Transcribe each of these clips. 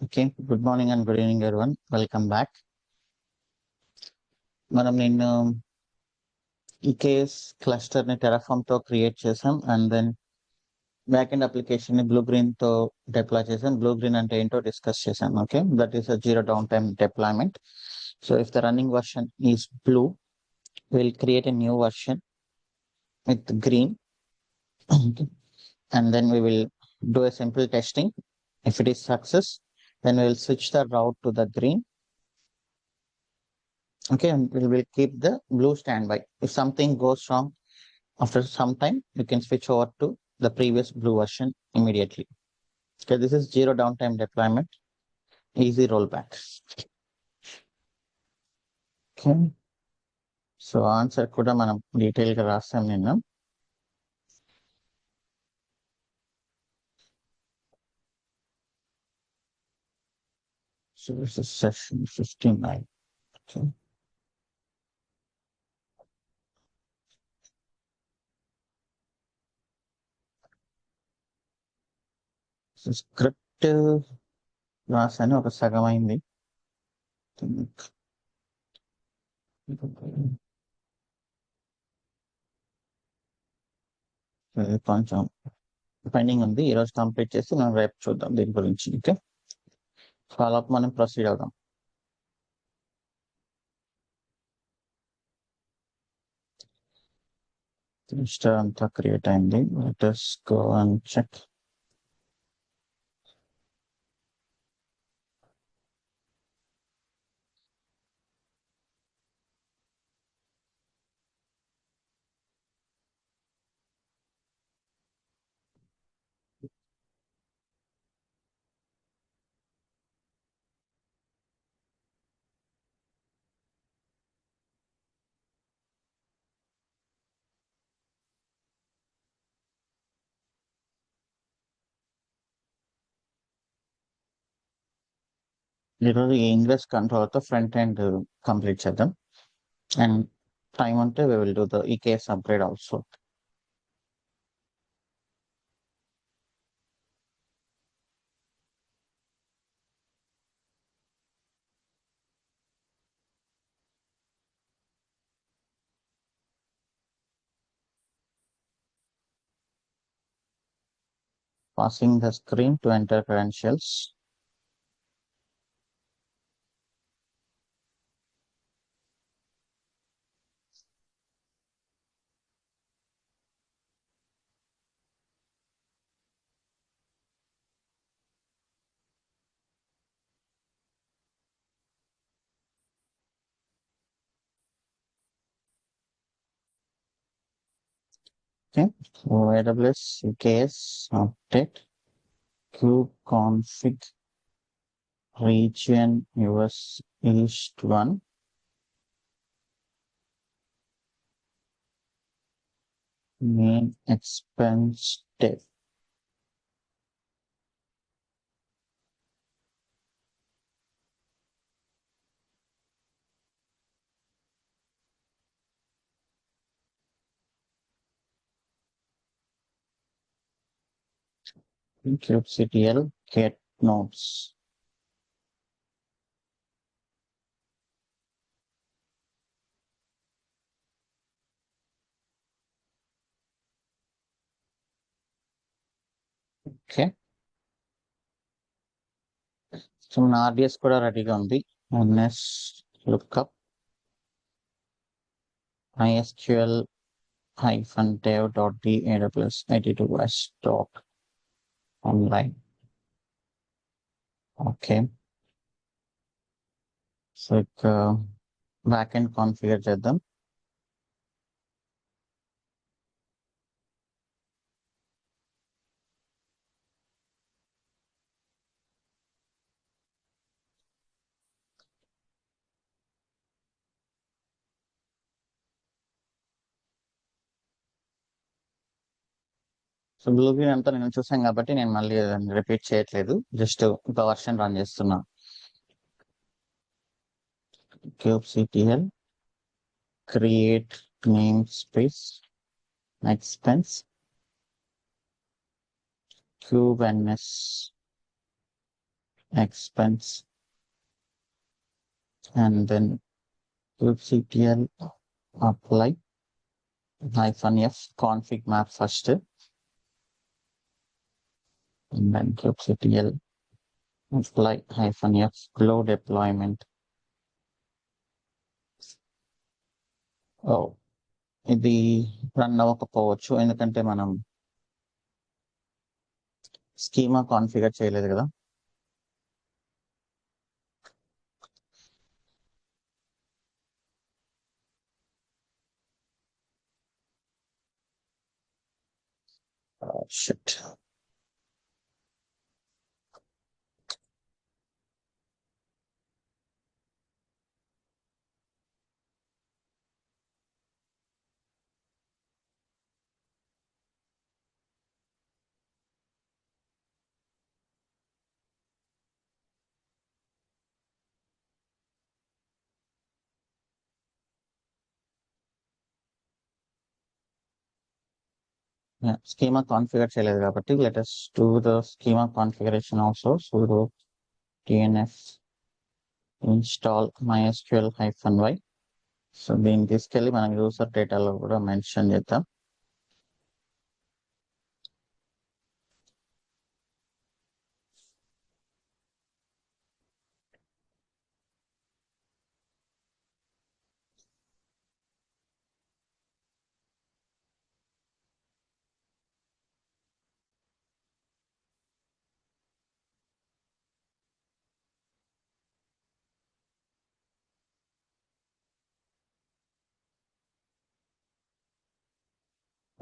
Okay. Good morning and good evening everyone. Welcome back. మనం నిన్ను EKS క్లస్టర్ని టెరాఫామ్తో క్రియేట్ చేసాం అండ్ దెన్ బ్యాక్ ఎండ్ అప్లికేషన్ని బ్లూ గ్రీన్తో డిప్లాయ్ చేసాం. బ్లూ గ్రీన్ అంటే ఏంటో డిస్కస్ చేసాం. Okay, that is a zero down time deployment. So if the running version is blue, we'll create a new version with green and then we will do a simple testing. If it is success, then we will switch the route to the green. Okay, and we will keep the blue standby. If something goes wrong after some time, you can switch over to the previous blue version immediately. Okay, this is zero downtime deployment, easy rollback. Okay, so answer kuda manam detail ga rasam ninna. So this is session 59. Okay. So script రాసాను, ఒక సగం అయింది. కొంచెం pending ఉంది, ఈరోజు complete చేసి మనం రేపు చూద్దాం దీని గురించి. ఓకే, ఫాలో అప్ మనం ప్రొసీడ్ అవుదాం. రిజిస్టర్ అంతా క్రియేట్ అయింది. Let's go and check. ఈరోజు ఈ ఇంగ్రెస్ కంట్రోల్తో ఫ్రంట్ ఎండ్ కంప్లీట్ చేద్దాం అండ్ టైం ఉంటే we will do the EKS upgrade also. Passing the screen to enter credentials. Okay, so AWS EKS update kubeconfig region US East 1. Main expense tab. kubectl get nodes. Okay, so మన RDS కూడా రెడీగా ఉంది. ns lookup mysql -dev.daws 82s dot online. Okay, so ఇక back end configure చేద్దాం. So blue green అంతా నేను చూసాను కాబట్టి నేను మళ్ళీ రిపీట్ చేయట్లేదు, జస్ట్ ఒక వర్షన్ రన్ చేస్తున్నా. kubectl create namespace expense kube ns expense, and then kubectl apply -f config map first, and then kubectl apply -f flow deployment. ఇది రన్ అవ్వకపోవచ్చు ఎందుకంటే మనం స్కీమా కాన్ఫిగర్ చేయలేదు కదా. షిట్. స్కీమా కాన్ఫిగర్ చేయలేదు కాబట్టి let us do the schema configuration also. sudo tnf install mysql-y. So దీన్ని తీసుకెళ్ళి మనం యూసర్ డేటాలో కూడా మెన్షన్ చేద్దాం.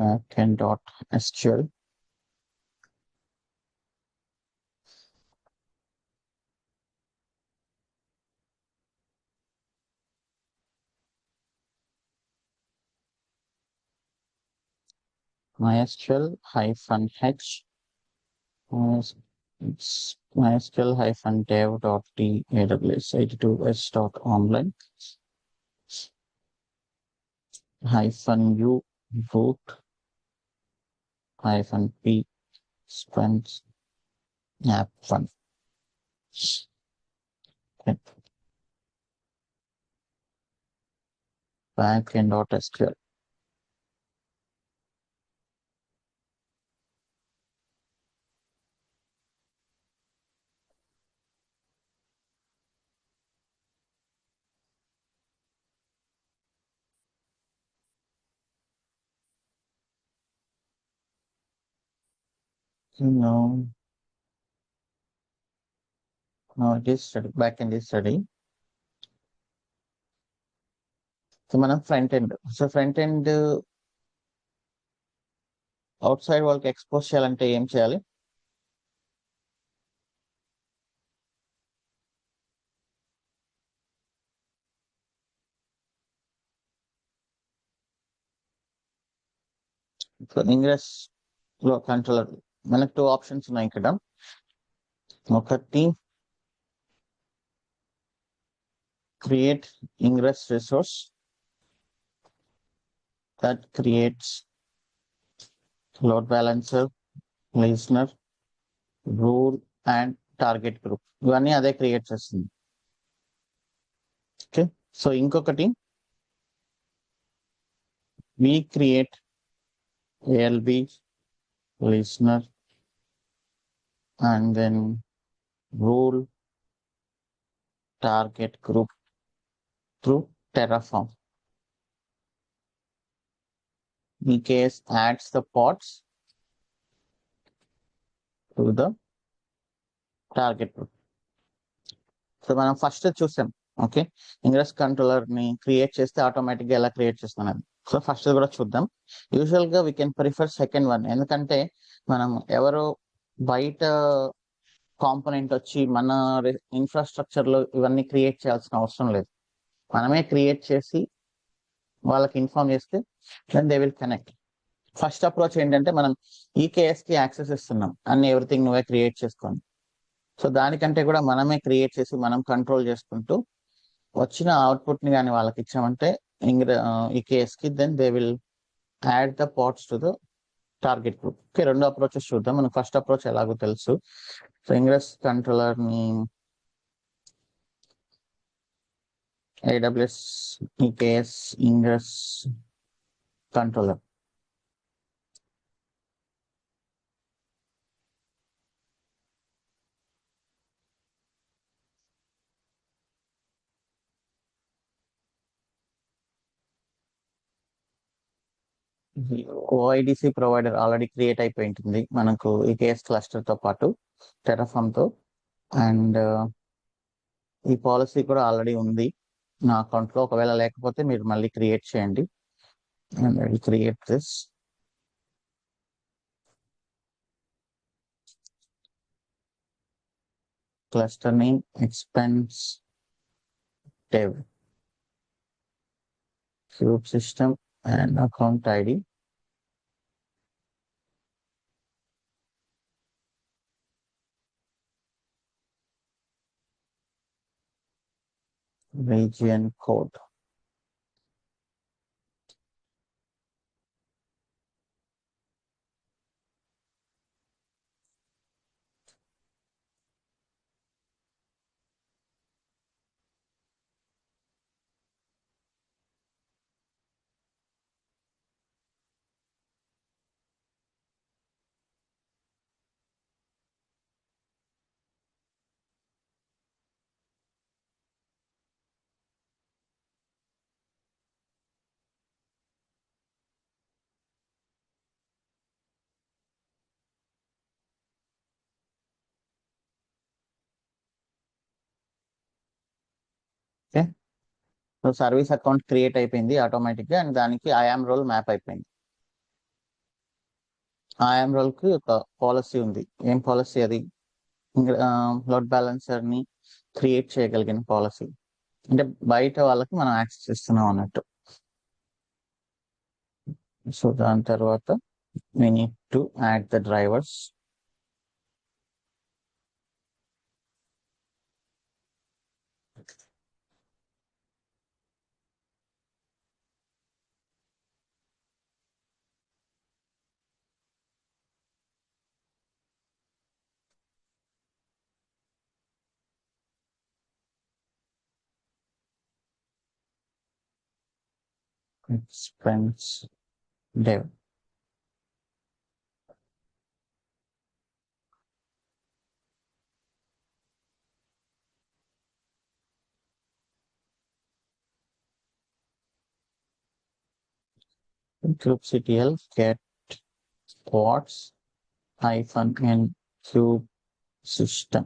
backend.sql mysql-h mysql-dev.taws82s.online -u root -p spends app1. backend.sql. No, it is study. Backend is study. So మనం front end. So front end outside వాళ్ళకి expose చేయాలంటే ఏం చేయాలి? సో ఇంగ్రెస్ లో కంట్రోలర్ మనకు 2 ఆప్షన్స్ ఉన్నాయి ఇక్కడ. ఒకటి create ingress resource that creates load balancer, listener, rule and target group. ఇవన్నీ అదే క్రియేట్ చేస్తుంది. ఓకే. సో ఇంకొకటి we create ALB, listener, and then rule target group through Terraform. EKS adds the pods to the target group. So మనం first చూసాం. Okay, ingress controller ని create చేస్తే automatic గా ఎలా క్రియేట్ చేస్తున్నాం. సో ఫస్ట్ కూడా చూద్దాం. యూజువల్ గా we can prefer second one, ఎందుకంటే మనం ఎవరో బయట కాంపోనెంట్ వచ్చి మన ఇన్ఫ్రాస్ట్రక్చర్ లో ఇవన్నీ క్రియేట్ చేయాల్సిన అవసరం లేదు. మనమే క్రియేట్ చేసి వాళ్ళకి ఇన్ఫార్మ్ చేస్తే then they will connect. First approach ఏంటంటే మనం ఈకేఎస్ కి యాక్సెస్ ఇస్తున్నాం, అన్ని ఎవ్రీథింగ్ నువ్వే క్రియేట్ చేసుకోండి. సో దానికంటే కూడా మనమే క్రియేట్ చేసి మనం కంట్రోల్ చేసుకుంటూ వచ్చిన అవుట్పుట్ ని కానీ వాళ్ళకి ఇచ్చామంటే ఈకేఎస్ కి then they will add the parts to the target group. Okay, 2 approaches చూద్దాం. మనకు ఫస్ట్ అప్రోచ్ ఎలాగో తెలుసు. So ingress controller ni AWS EKS ingress controller. OIDC provider already create అయిపోయింటుంది మనకు EKS క్లస్టర్ తో పాటు టెరాఫామ్ తో. అండ్ ఈ పాలసీ కూడా ఆల్రెడీ ఉంది నా అకౌంట్ లో. ఒకవేళ లేకపోతే మీరు మళ్ళీ క్రియేట్ చేయండి. And I will create this. Cluster name expense dev group system and account ID. Region code. Okay, so service account create అయిపోయింది ఆటోమేటిక్ గా. అండ్ దానికి ఐఆమ్ రోల్ మ్యాప్ అయిపోయింది. ఐఆమ్ రోల్ కి ఒక పాలసీ ఉంది. ఏం పాలసీ అది? లోడ్ బ్యాలెన్సర్ ని క్రియేట్ చేయగలిగిన పాలసీ. అంటే బయట వాళ్ళకి మనం యాక్సెస్ ఇస్తున్నాం అన్నట్టు. సో దాని తర్వాత we need to add the drivers. Expense dev. kubectl get ports -n cube system.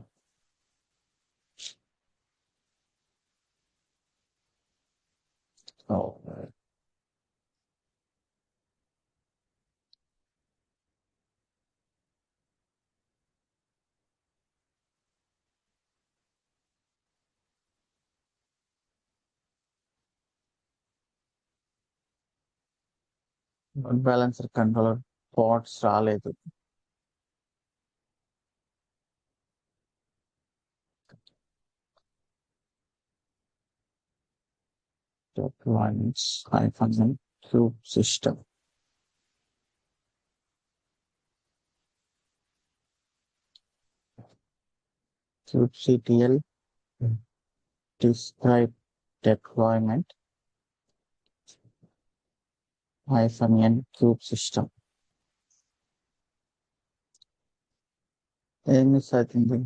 Oh, load balancer controller ports రాలేదు. Deployments -n cube system. kubectl describe deployment -n cube system. ఏం miss అవుతుంది?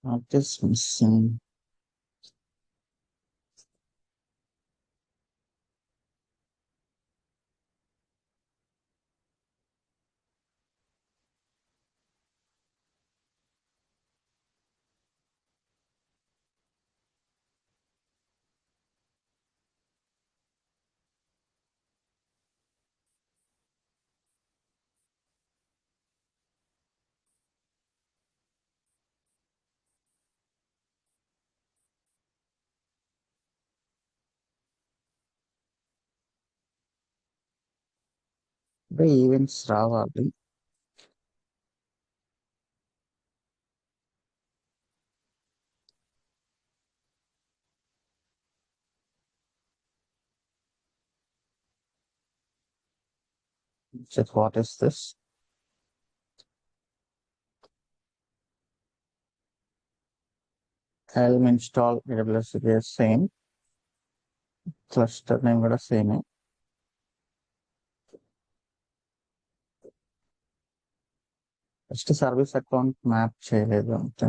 What is missing? Events రావాలి. Check what is this? Helm install AWS is same. Cluster name కూడా same. First service account map చేయలేదు అంతే.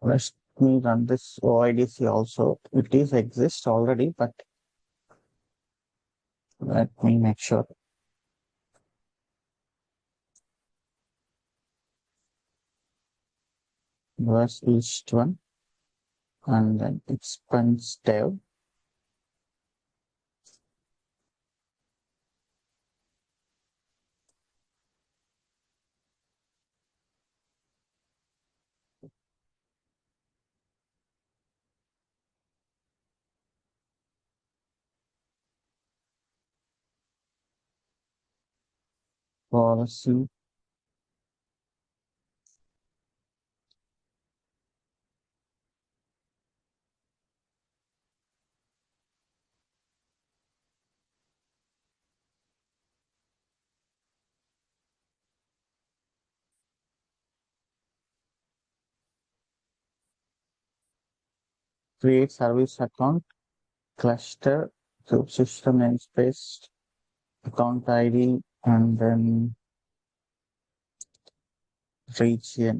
Let me run this OIDC also. It is exist already, but let me make sure. Where's each one? And then expense dev. Policy. Create service account. Cluster. System namespace. Account ID. And then region.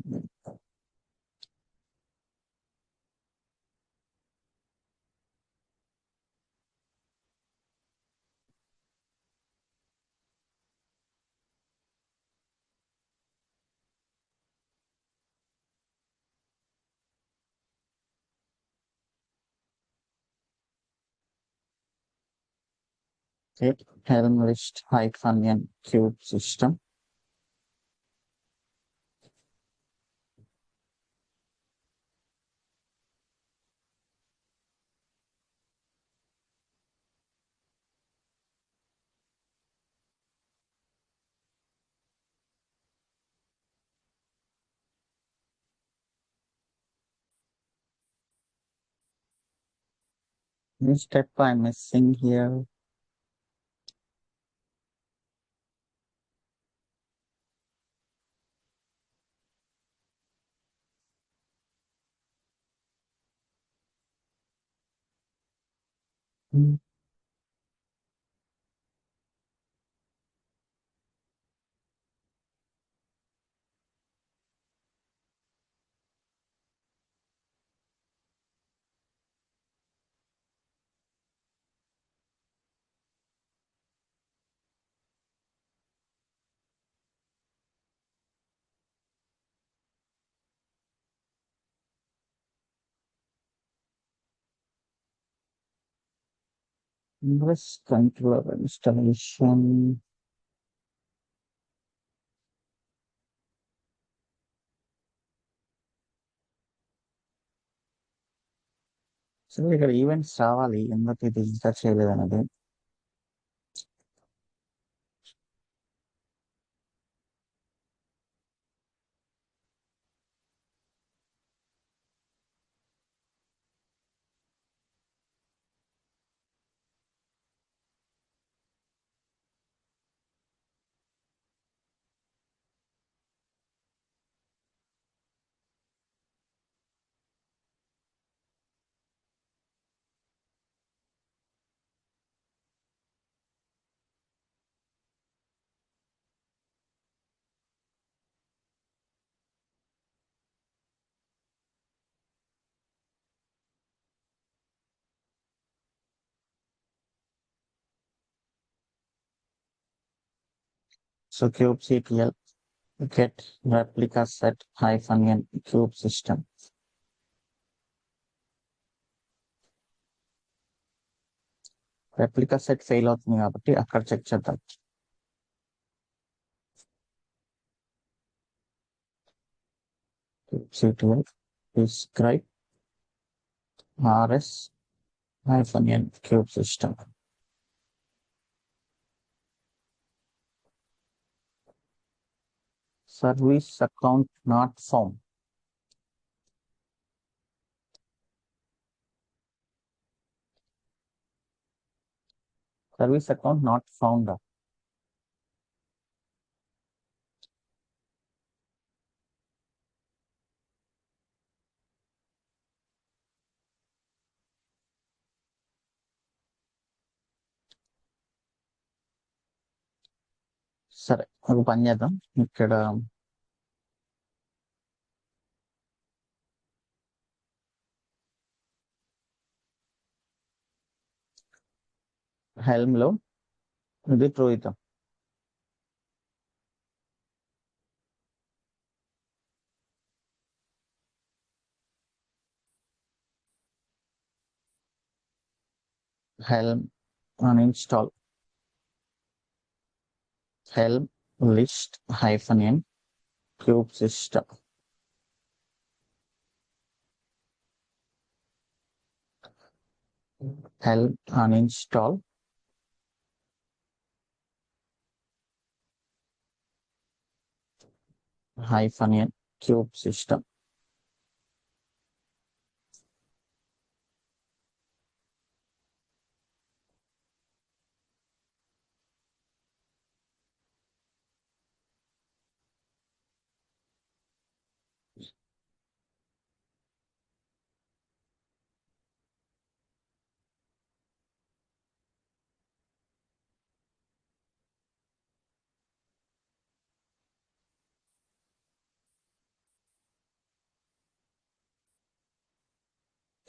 Okay. Helm list -n cube system. Which step I'm missing here? Hmm. Ingress controller installation. So ఇక్కడ events రావాలి, ఎందుకు ఇది ఇంకా చేయలేదు అనేది. So kubectl get replica set -n cube system. Replica set fail అవుతుంది కాబట్టి అక్కడ చెక్ చేద్దాం. kubectl describe rs hyphen cube system. Service account not found. Service account not found. సరే ఒక పని చేద్దాం ఇక్కడ హెల్మ్ లో ఇది ట్రూ ఇద్దాం. Helm uninstall Helm list -n cube system. Helm uninstall -n cube system.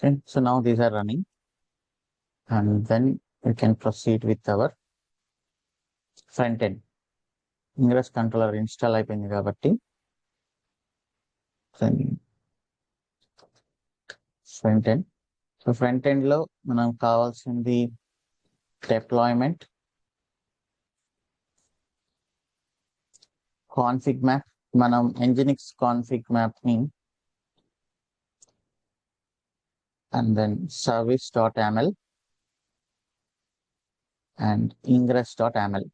Okay, so now these are running, and then we can proceed with our front end. Ingress controller install అయిపోయింది కాబట్టి front end. So front end లో మనం కావాల్సింది deployment, config map. మనం nginx config map ని and then service.ml and ingress.ml.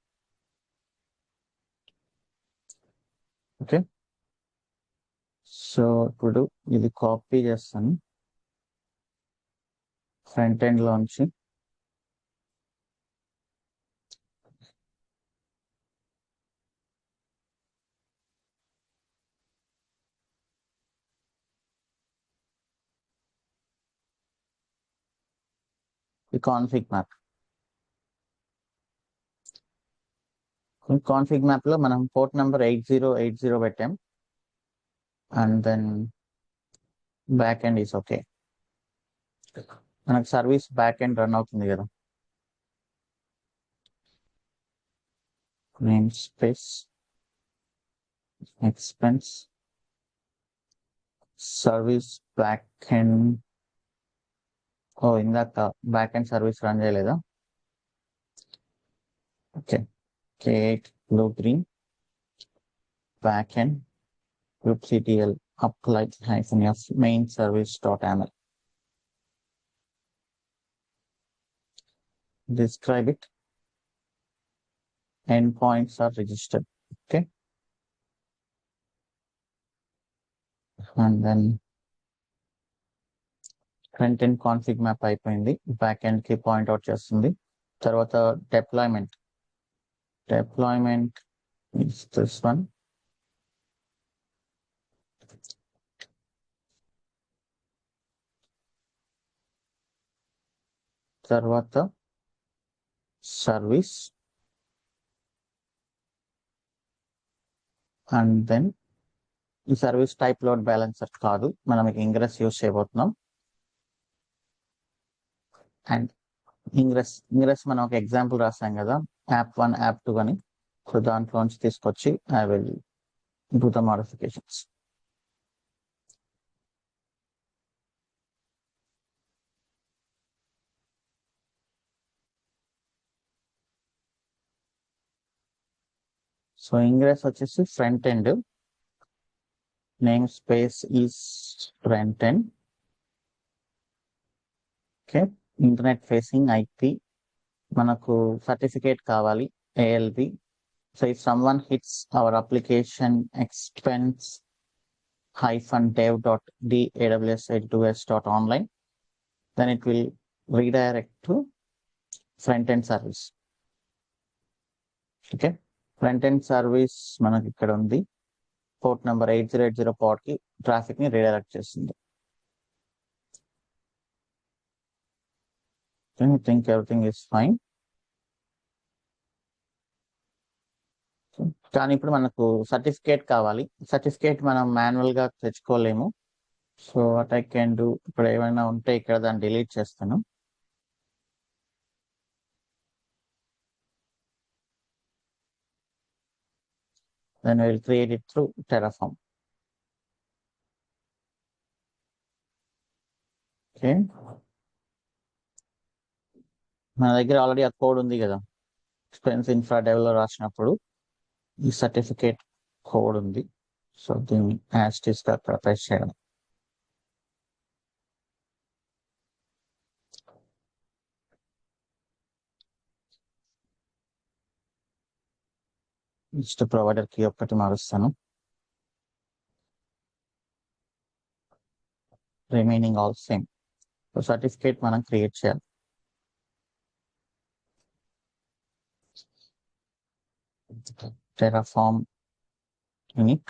Okay, so ఇప్పుడు ఇది copy చేస్తాను ఫ్రంట్ ఎండ్ లోంచి. ఈ కాన్ఫిగ్ మ్యాప్ లో మనం పోర్ట్ నెంబర్ 8080 పెట్టాం, and then back end is okay. మనకు సర్వీస్ బ్యాక్ ఎండ్ రన్ అవుతుంది కదా. Namespace expense service back end. Oh ఇందాక బ్యాక్ ఎండ్ సర్వీస్ రన్ చేయలేదా? Okay, create blue green backend kubectl apply -f main service.ml. Describe it. Endpoints are registered. Okay, and then front end config map అయిపోయింది, back end కి point out చేస్తుంది. తర్వాత deployment is this one. తర్వాత service, and then ఈ service type load balancer కాదు, మనం ingress use చేయబోతున్నాం. And ingress మనం ఒక ఎగ్జాంపుల్ రాసాం కదా, యాప్ 1 యాప్ 2 అని. సో దాంట్లోంచి తీసుకొచ్చి I will do the modifications. So ingress వచ్చేసి front end, namespace is front end. Okay, internet facing IP, మనకు సర్టిఫికేట్ కావాలి ALB. So if someone hits our application expense -dev.daws.online, then it will redirect to front end service. Okay, front end service మనకి ఇక్కడ ఉంది. Port number 8080 port కి traffic ని redirect చేస్తుంది. I think everything is fine. కానీ ఇప్పుడు మనకు certificate కావాలి. సర్టిఫికేట్ మనం మాన్యువల్ గా తెచ్చుకోలేము. So what I can do, ఇప్పుడు ఏమైనా ఉంటే ఇక్కడ దాన్ని డిలీట్ చేస్తాను. Then we will create it through Terraform. Okay, మన దగ్గర ఆల్రెడీ ఆ కోడ్ ఉంది కదా, ఎక్స్పెన్స్ ఇన్ఫ్రా డెవలో రాసినప్పుడు ఈ సర్టిఫికేట్ కోడ్ ఉంది. సో దీన్ని యాస్టిస్ గా అక్కడ ప్రెస్ చేయడం. జస్ట్ ప్రొవైడర్ కి ఒక్కటి మారుస్తాను, remaining all same. So certificate మనం క్రియేట్ చేయాలి. Terraform init,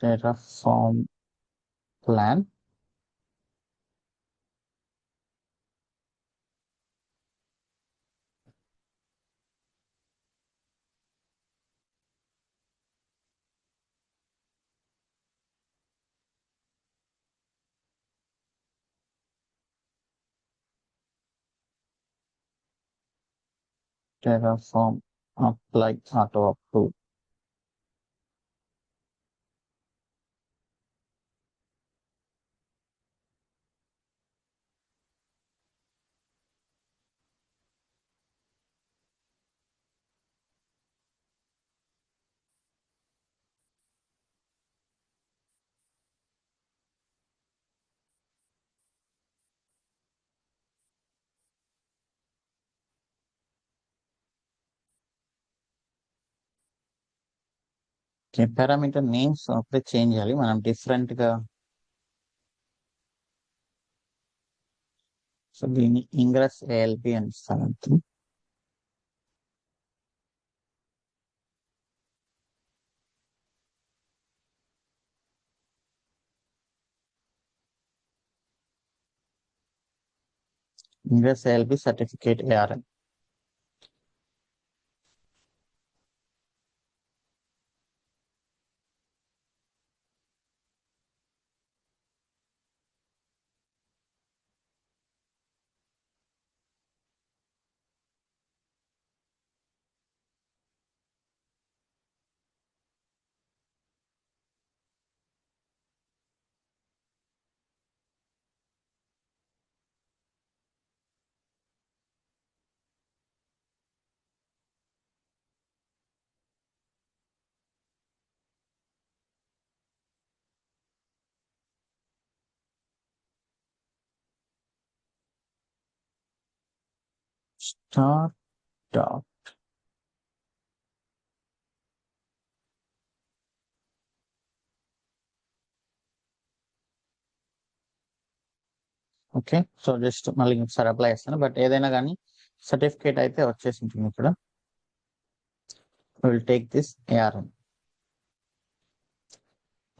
Terraform plan, Terraform apply auto approve. Parameter names అప్పుడే చేంజ్ చేయాలి మనం డిఫరెంట్ గా. సో దీన్ని ఇంగ్రెస్ ఏఎల్పి అని ఇస్తాను. Ingress ALP certificate ARN. Star dot okay, so just మళ్ళీ ఒకసారి అప్లై చేస్తాను, బట్ ఏదైనా కానీ సర్టిఫికేట్ అయితే వచ్చేసి ఉంటుంది ఇక్కడ. Will take this ARM.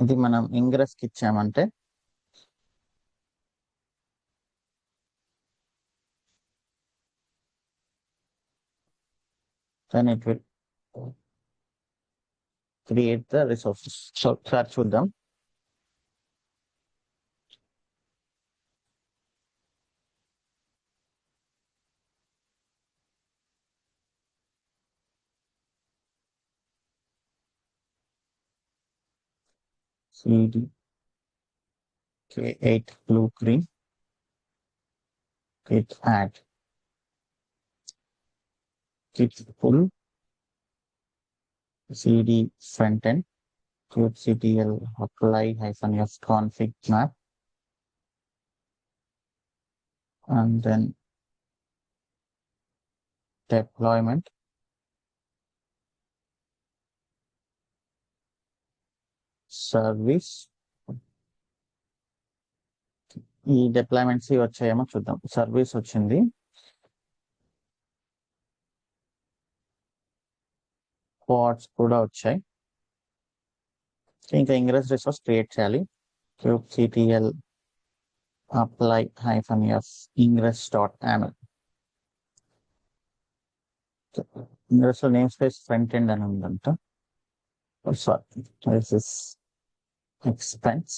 ఇది మనం ఇంగ్రెస్కి ఇచ్చామంటే then it will create the resources. So ఒకసారి చూద్దాం. cd k8 blue green, git add, git pull, cd frontend, kubectl apply -f config map, and then deployment, service. ఈ డిప్లాయ్మెంట్స్ వచ్చాయేమో చూద్దాం. Service వచ్చింది, pods కూడా వచ్చాయి. ఇంకా ఇంగ్రెస్ రిసోర్స్ క్రియేట్ చేయాలి. kubectl apply -f ingress.aml. Ingress లో నేమ్ స్పేస్ ఫ్రంట్ ఎండ్ అని ఉందంట. Sorry, this is expense.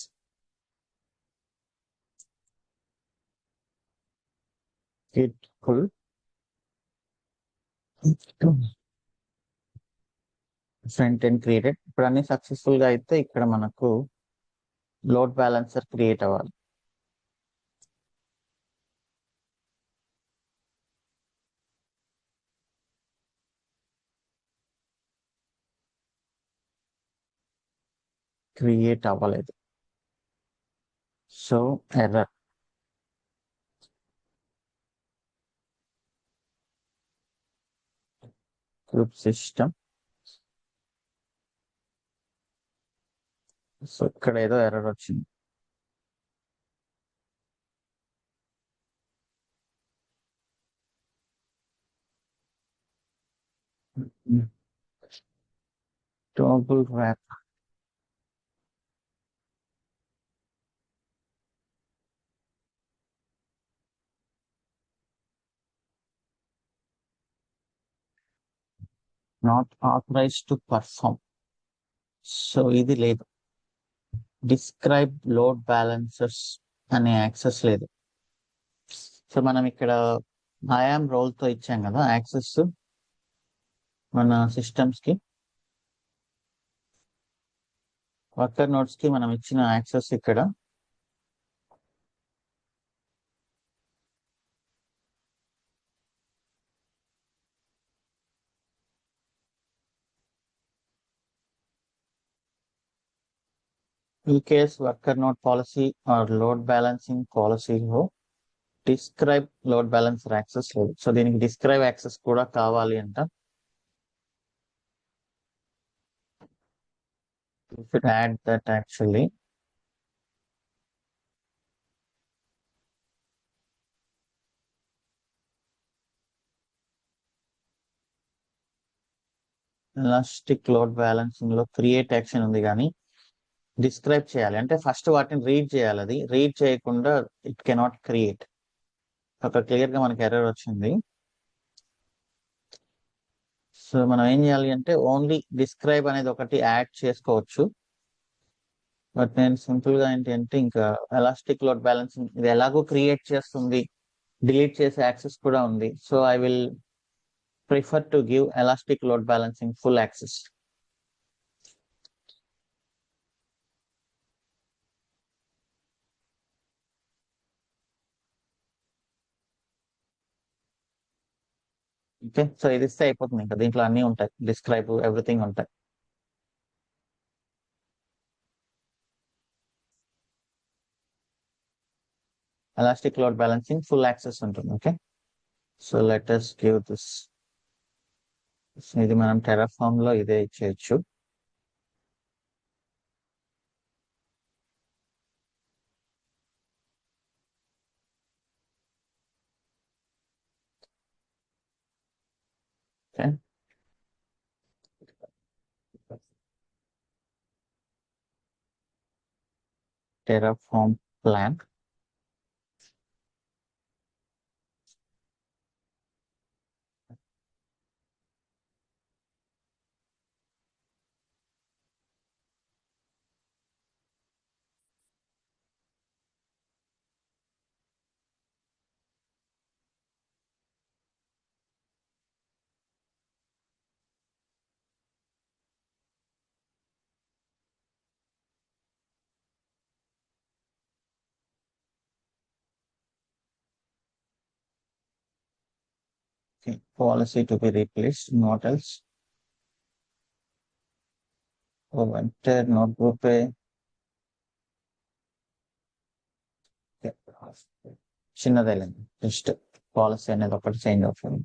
Git pull, front end created. ఇప్పుడు అన్ని సక్సెస్ఫుల్ గా అయితే ఇక్కడ మనకు లోడ్ బ్యాలెన్సర్ క్రియేట్ అవ్వాలి. క్రియేట్ అవ్వలేదు, so error. Group system, so ఇక్కడ ఏదో ఎర్రర్ వచ్చింది. Toggle wrap, not authorized to perform. So ఇది లేదు. డిస్క్రైబ్ లోడ్ బ్యాలెన్సర్స్ అనే యాక్సెస్ లేదు. సో మనం ఇక్కడ ఐఆమ్ రోల్ తో ఇచ్చాం కదా యాక్సెస్ మన సిస్టమ్స్ కి. వర్కర్ నోట్స్ కి మనం ఇచ్చిన యాక్సెస్ ఇక్కడ. In case worker node policy or load balancing policy ho describe load balancer access లేదు. సో దీనికి డిస్క్రైబ్ యాక్సెస్ కూడా కావాలి అంట. You should add that actually. Elastic load balancing లో క్రియేట్ యాక్షన్ ఉంది కానీ డిస్క్రైబ్ చేయాలి అంటే ఫస్ట్ వాటిని రీడ్ చేయాలి. అది రీడ్ చేయకుండా ఇట్ కెనాట్ క్రియేట్. అక్కడ క్లియర్ గా మనకి ఎర్రర్ వచ్చింది. సో మనం ఏం చేయాలి అంటే ఓన్లీ డిస్క్రైబ్ అనేది ఒకటి యాడ్ చేసుకోవచ్చు. బట్ నేను సింపుల్ గా ఏంటి అంటే ఇంకా ఎలాస్టిక్ లోడ్ బ్యాలెన్సింగ్ ఇది ఎలాగో క్రియేట్ చేస్తుంది, డిలీట్ చేసే యాక్సెస్ కూడా ఉంది. So I will prefer to give elastic load balancing full access. Okay, so ఇది ఇస్తే అయిపోతుంది. ఇంకా దీంట్లో అన్ని ఉంటాయి, డిస్క్రైబ్ ఎవ్రీథింగ్ ఉంటాయి. Elastic load balancing full access ఉంటుంది. Okay, so let us give this. ఇది మనం టెరాఫామ్ లో ఇదే ఇచ్చేయచ్చు. Terraform plan. Okay. Policy to be replaced, what else? Venture notebook పై చిన్నదేలేండి, జస్ట్ పాలసీ అనేది ఒకటి చేంజ్ అవుతుంది.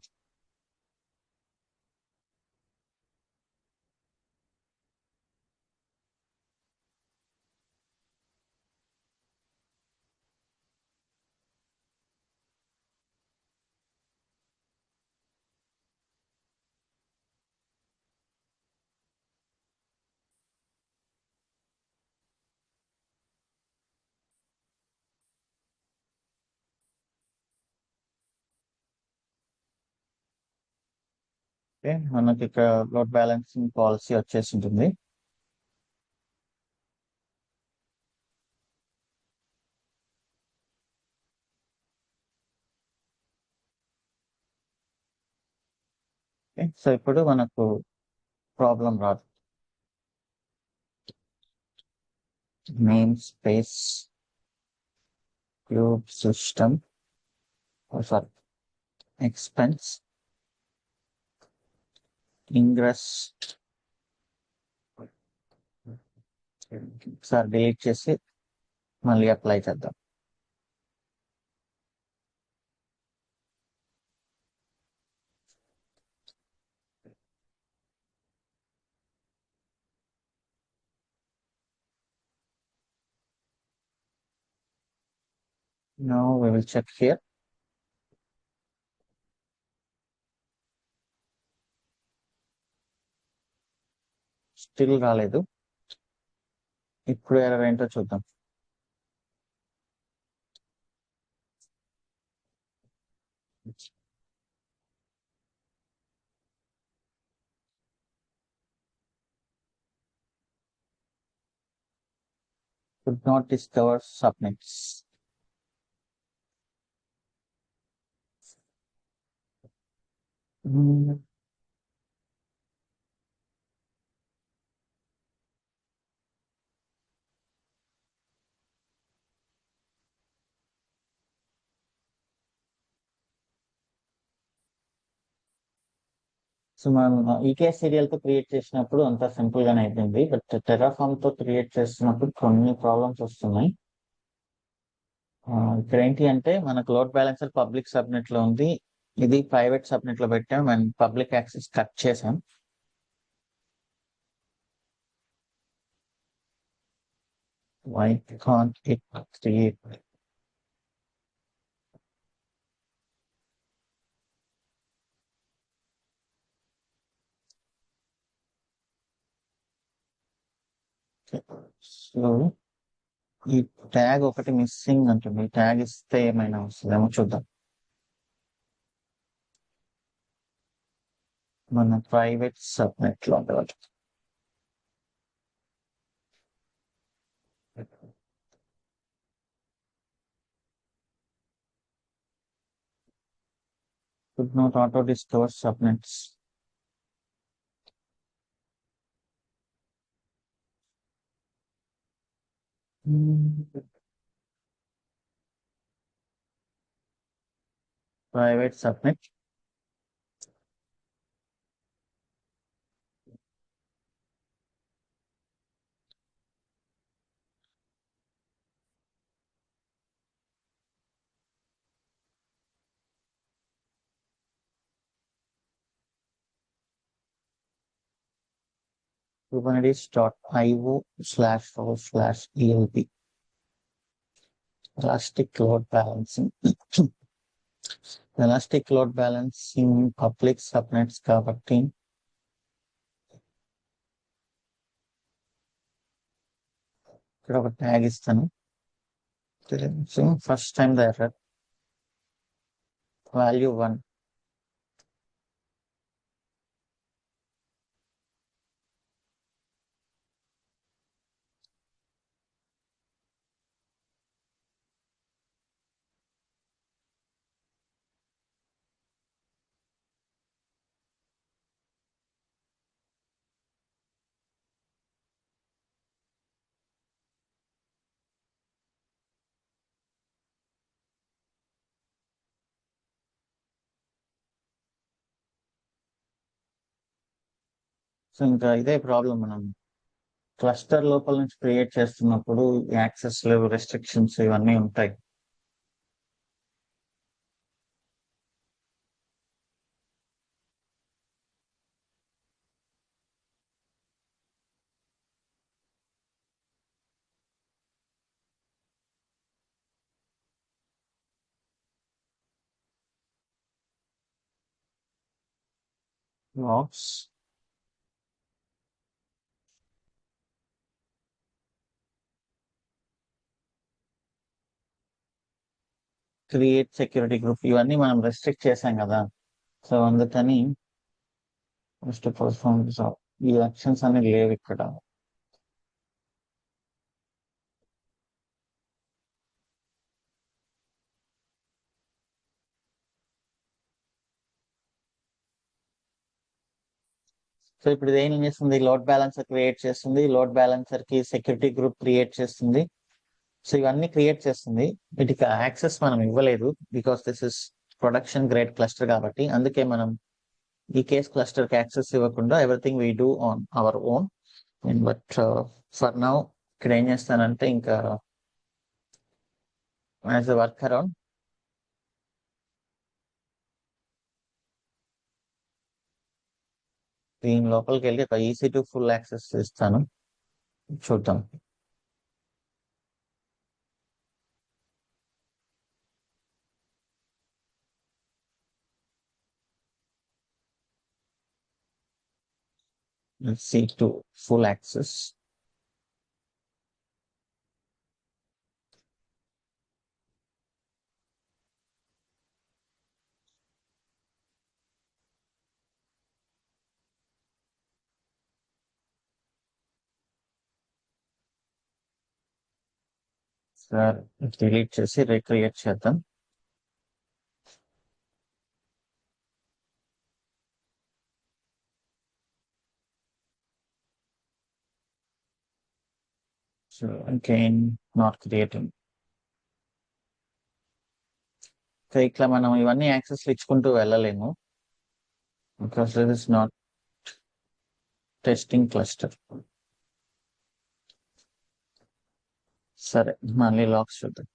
ఓకే, మనకి ఇక్కడ లోడ్ బ్యాలెన్సింగ్ పాలసీ వచ్చేసి ఉంటుంది. సో ఇప్పుడు మనకు ప్రాబ్లం రాదు. Name space cube system, sorry, expense ingress, sir delete చేసి మళ్ళీ అప్లై చేద్దాం. Now we will check here. Still రాలేదు. ఇప్పుడు ఎర్రర్ ఏంటో చూద్దాం. Could not discover subnets. So మనం ఈకే సీరియల్ తో క్రియేట్ చేసినప్పుడు అంతా సింపుల్ గానే అయిపోయింది, బట్ టెరాఫామ్ తో క్రియేట్ చేస్తున్నప్పుడు కొన్ని ప్రాబ్లమ్స్ వస్తున్నాయి. ఇక్కడ ఏంటి అంటే మనకు లోడ్ బ్యాలెన్సర్ పబ్లిక్ సబ్నెట్ లో ఉంది, ఇది ప్రైవేట్ సబ్నెట్ లో పెట్టాం అండ్ పబ్లిక్ యాక్సెస్ కట్ చేసాం. Why can't it create? So ఈ ట్యాగ్ ఒకటి మిస్సింగ్ అంటుంది, ట్యాగ్ ఇస్తే ఏమైనా వస్తుందేమో చూద్దాం. మన ప్రైవేట్ సబ్నెట్ లో ఉండవచ్చు. Could not auto discover subnets. Private subnet. kubernetes.io//elb. Elastic load balancing. Elastic load balancing public subnets కాబట్టి ఇక్కడ ఒక ట్యాగ్ ఇస్తాను. So first time the error value 1. So ఇంకా ఇదే ప్రాబ్లం మనం క్లస్టర్ లోపల నుంచి క్రియేట్ చేస్తున్నప్పుడు యాక్సెస్ లేవు, రెస్ట్రిక్షన్స్ ఇవన్నీ ఉంటాయి. Logs క్రియేట్ సెక్యూరిటీ గ్రూప్ ఇవన్నీ మనం రెస్ట్రిక్ట్ చేసాం కదా. సో అందుకని ఫస్ట్ పర్ఫార్మ్ ఈ యాక్షన్స్ అన్ని లేవు ఇక్కడ. సో ఇప్పుడు ఇది ఏం చేస్తుంది, లోడ్ బ్యాలెన్సర్ క్రియేట్ చేస్తుంది, లోడ్ బ్యాలెన్సర్ కి సెక్యూరిటీ గ్రూప్ క్రియేట్ చేస్తుంది. సో ఇవన్నీ క్రియేట్ చేస్తుంది. వీటికి యాక్సెస్ మనం ఇవ్వలేదు because this is production grade cluster కాబట్టి. అందుకే మనం ఈ కేస్ క్లస్టర్ కి యాక్సెస్ ఇవ్వకుండా everything we do on our own. But for now ఇక్కడ ఏం చేస్తానంటే ఇంకా యాజ్ అ వర్క్ అరౌండ్ దీని లోపలికి వెళ్ళి ఒక EC2 ఫుల్ యాక్సెస్ ఇస్తాను, చూద్దాం. C2 full access. Sir delete చేసి రీక్రియేట్ చేద్దాం. So again not creating. So ఇట్లా మనం ఇవన్నీ యాక్సెస్ ఇచ్చుకుంటూ వెళ్ళలేము because this is not testing cluster. సరే మళ్ళీ లాక్స్ చూద్దాం.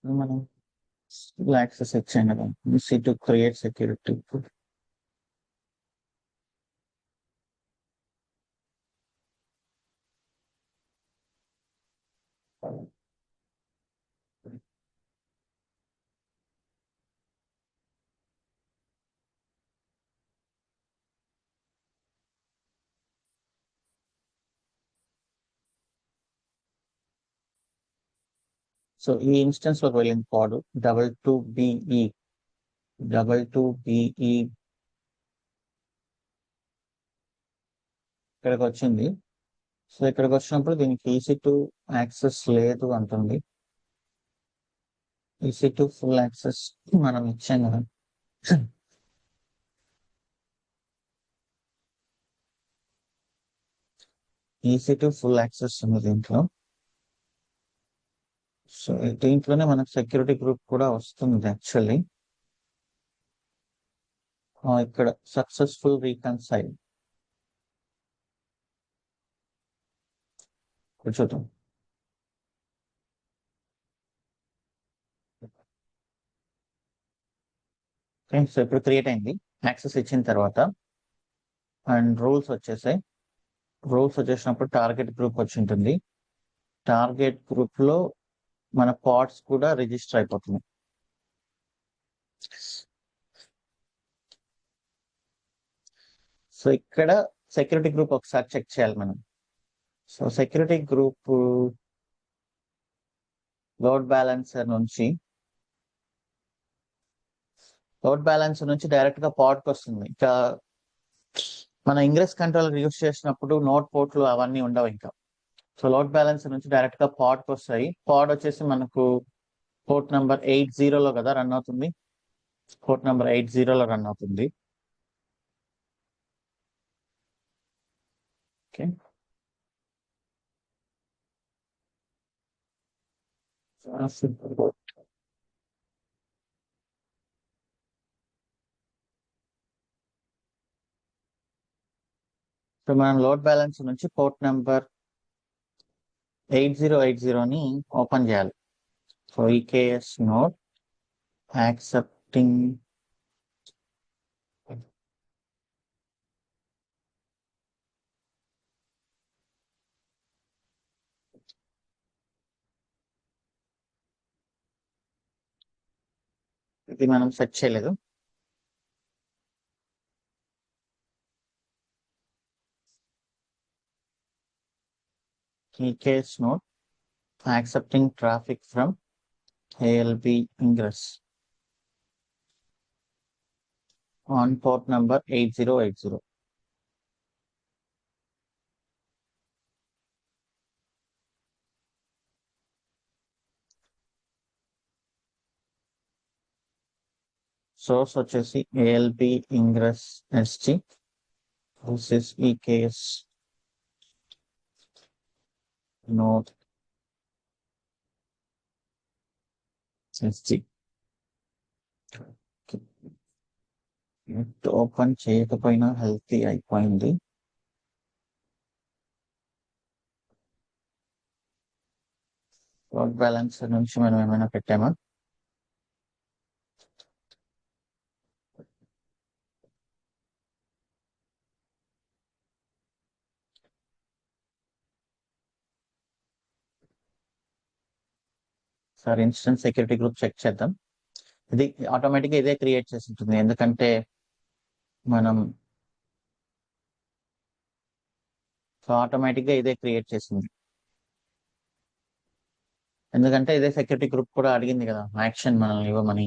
మనం యాక్సెస్ ఇచ్చాం కదా, C2 క్రియేట్ సెక్యూరిటీ. సో ఈ ఇన్స్టెన్స్ లోకి వెళ్ళింది కోడ్ 22BE 22BE ఇక్కడికి వచ్చింది. సో ఇక్కడికి వచ్చినప్పుడు దీనికి EC2 యాక్సెస్ లేదు అంటుంది. EC2 ఫుల్ యాక్సెస్ మనం ఇచ్చాం కదా. EC2 ఫుల్ యాక్సెస్ ఉంది దీంట్లో. సో దీంట్లోనే మనకు సెక్యూరిటీ గ్రూప్ కూడా వస్తుంది యాక్చువల్లీ. ఇక్కడ సక్సెస్ఫుల్ రీకన్సైల్ చూద్దాం. సో ఇప్పుడు క్రియేట్ అయింది. యాక్సెస్ ఇచ్చిన తర్వాత అండ్ రూల్స్ వచ్చేసాయి. రూల్స్ వచ్చేసినప్పుడు టార్గెట్ గ్రూప్ వచ్చి ఉంటుంది. టార్గెట్ గ్రూప్ లో మన పాడ్స్ కూడా రిజిస్టర్ అయిపోతుంది. సో ఇక్కడ సెక్యూరిటీ గ్రూప్ ఒకసారి చెక్ చేయాలి మనం. So security group load balancer నుంచి డైరెక్ట్ గా పాడ్ కి వస్తుంది. ఇంకా మన ఇంగ్రెస్ కంట్రోలర్ యూస్ చేసినప్పుడు నోట్ పోర్ట్లు అవన్నీ ఉండవు ఇంకా. సో లోడ్ బ్యాలెన్సర్ నుంచి డైరెక్ట్ గా పాడ్ కి వస్తాయి. పాడ్ వచ్చేసి మనకు పోర్ట్ నెంబర్ 80లో కదా రన్ అవుతుంది. పోర్ట్ నెంబర్ 80లో రన్ అవుతుంది. ఓకే, సో మనం లోడ్ బ్యాలెన్స్ నుంచి పోర్ట్ నెంబర్ 8080ని ఓపెన్ చేయాలి. సో ఈకేఎస్ నోడ్ యాక్సెప్టింగ్ ఇది మనం సెట్ చేయలేదు. EKS node accepting traffic from ALB ingress on port number 8080. Source వచ్చేసి ALB ingress SG. This is EKS node SG. Open చేయకపోయినా healthy అయిపోయింది. Load balancer నుంచి మనం ఏమైనా పెట్టామా? Sir instance security group check చేద్దాం. ఇది ఆటోమేటిక్గా ఇదే క్రియేట్ చేసి ఉంటుంది, ఎందుకంటే మనం ఆటోమేటిక్గా ఇదే క్రియేట్ చేసింది. ఎందుకంటే ఇదే సెక్యూరిటీ గ్రూప్ కూడా అడిగింది కదా యాక్షన్ మనల్ని ఇవ్వమని.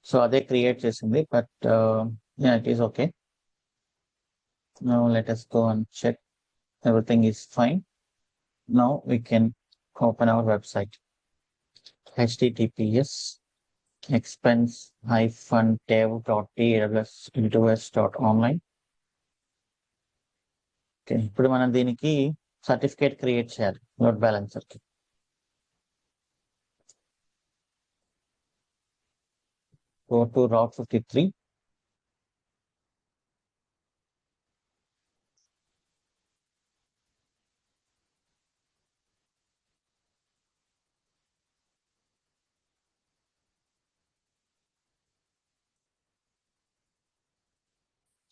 సో అదే క్రియేట్ చేసింది. But it is okay. Now let us go and check everything is fine. Now we can open our website. https expense-dev.taws.online. Okay, ఇప్పుడు మనం దీనికి సర్టిఫికేట్ క్రియేట్ చేయాలి లోడ్ బ్యాలెన్సర్ కి. Go to Route 53.